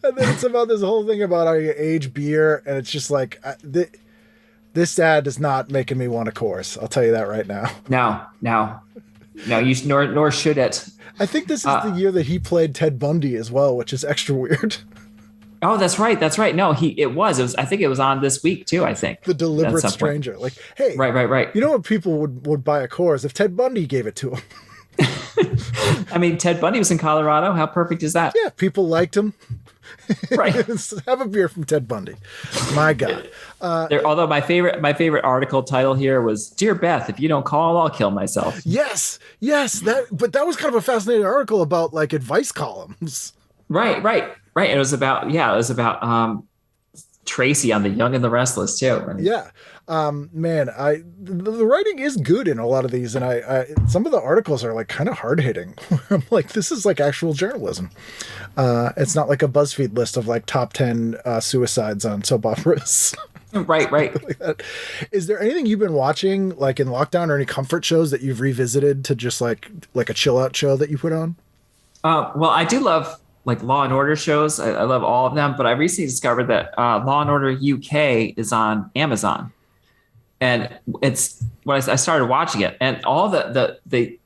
And then it's about this whole thing about how you age beer, and it's just like, this ad is not making me want a Coors. I'll tell you that right now. No, nor should it. I think this is the year that he played Ted Bundy as well, which is extra weird. Oh, that's right. No, it was. I think it was on this week too. I think The Deliberate Stranger. Point. Like, hey, right. You know what people would buy a Coors if Ted Bundy gave it to him? I mean, Ted Bundy was in Colorado. How perfect is that? Yeah, people liked him. Right. Have a beer from Ted Bundy. My God. Although my favorite article title here was "Dear Beth, if you don't call, I'll kill myself." Yes. But that was kind of a fascinating article about like advice columns. Right. It was about Tracy on The Young and the Restless too. Yeah. Man, the writing is good in a lot of these, and I some of the articles are like kind of hard hitting. I'm like, this is like actual journalism. It's not like a BuzzFeed list of like top 10 suicides on soap operas. Right. Like that. Is there anything you've been watching like in lockdown, or any comfort shows that you've revisited to just like a chill out show that you put on? Well, I do love like Law and Order shows. I love all of them, but I recently discovered that Law and Order UK is on Amazon. And it's when I started watching it, and all the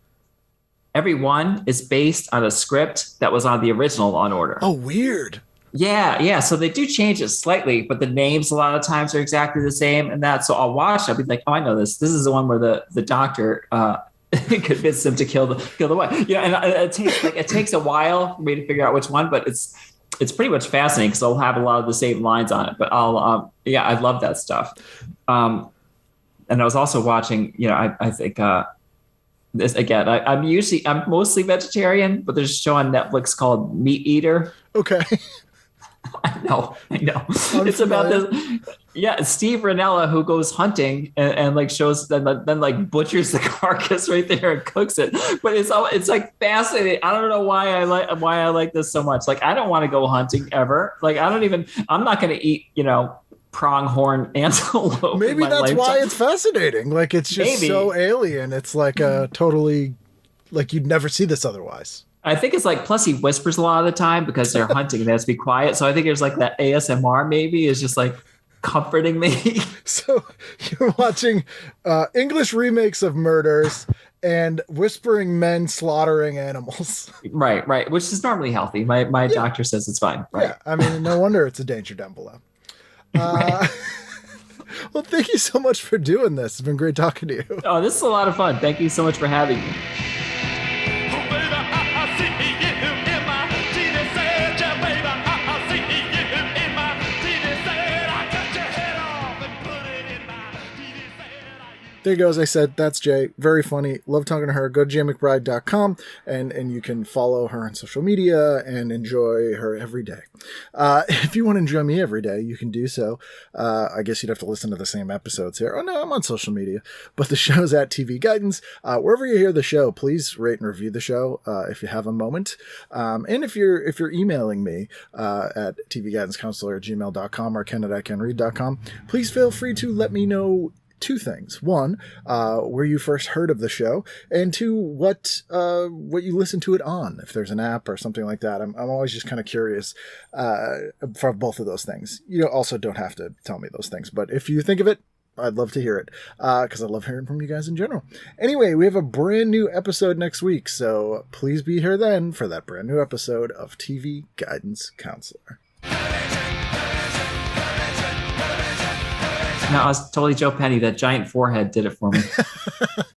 every one is based on a script that was on the original Law and Order. Oh, weird. Yeah. So they do change it slightly, but the names a lot of times are exactly the same. And so I'll watch it. I'll be like, oh, I know this. This is the one where the doctor convinced him to kill the wife. You know, and it takes a while for me to figure out which one, but it's pretty much fascinating because I'll have a lot of the same lines on it. But I love that stuff. And I was also watching, I think this again. I'm mostly vegetarian, but there's a show on Netflix called Meat Eater. Okay. I know. It's about this. Yeah, Steve Ranella, who goes hunting and like shows then like butchers the carcass right there and cooks it. But it's like fascinating. I don't know why I like this so much. Like, I don't want to go hunting ever. Like, I'm not going to eat, pronghorn antelope. Maybe that's why it's fascinating. Like, it's just so alien. It's like a totally, like, you'd never see this otherwise. I think it's like, plus he whispers a lot of the time because they're hunting and they have to be quiet. So I think there's like that ASMR maybe is just like comforting me. So you're watching English remakes of murders and whispering men slaughtering animals. Right. Which is normally healthy. My doctor says it's fine. Right. Yeah. I mean, no wonder it's a danger down below. Right. Well, thank you so much for doing this. It's been great talking to you. Oh, this is a lot of fun. Thank you so much for having me. There you go. As I said, that's Jay. Very funny. Love talking to her. Go to jaymcbride.com and you can follow her on social media and enjoy her every day. If you want to enjoy me every day, you can do so. I guess you'd have to listen to the same episodes here. Oh, no, I'm on social media. But the show's at TV Guidance. Wherever you hear the show, please rate and review the show if you have a moment. And if you're emailing me at tvguidancecounselor@gmail.com or ken@icanread.com, please feel free to let me know two things. One, where you first heard of the show, and two, what you listen to it on, if there's an app or something like that. I'm always just kind of curious for both of those things. You also don't have to tell me those things, but if you think of it, I'd love to hear it, because I love hearing from you guys in general. Anyway, we have a brand new episode next week, so please be here then for that brand new episode of TV Guidance Counselor. No, I was totally Joe Penny. That giant forehead did it for me.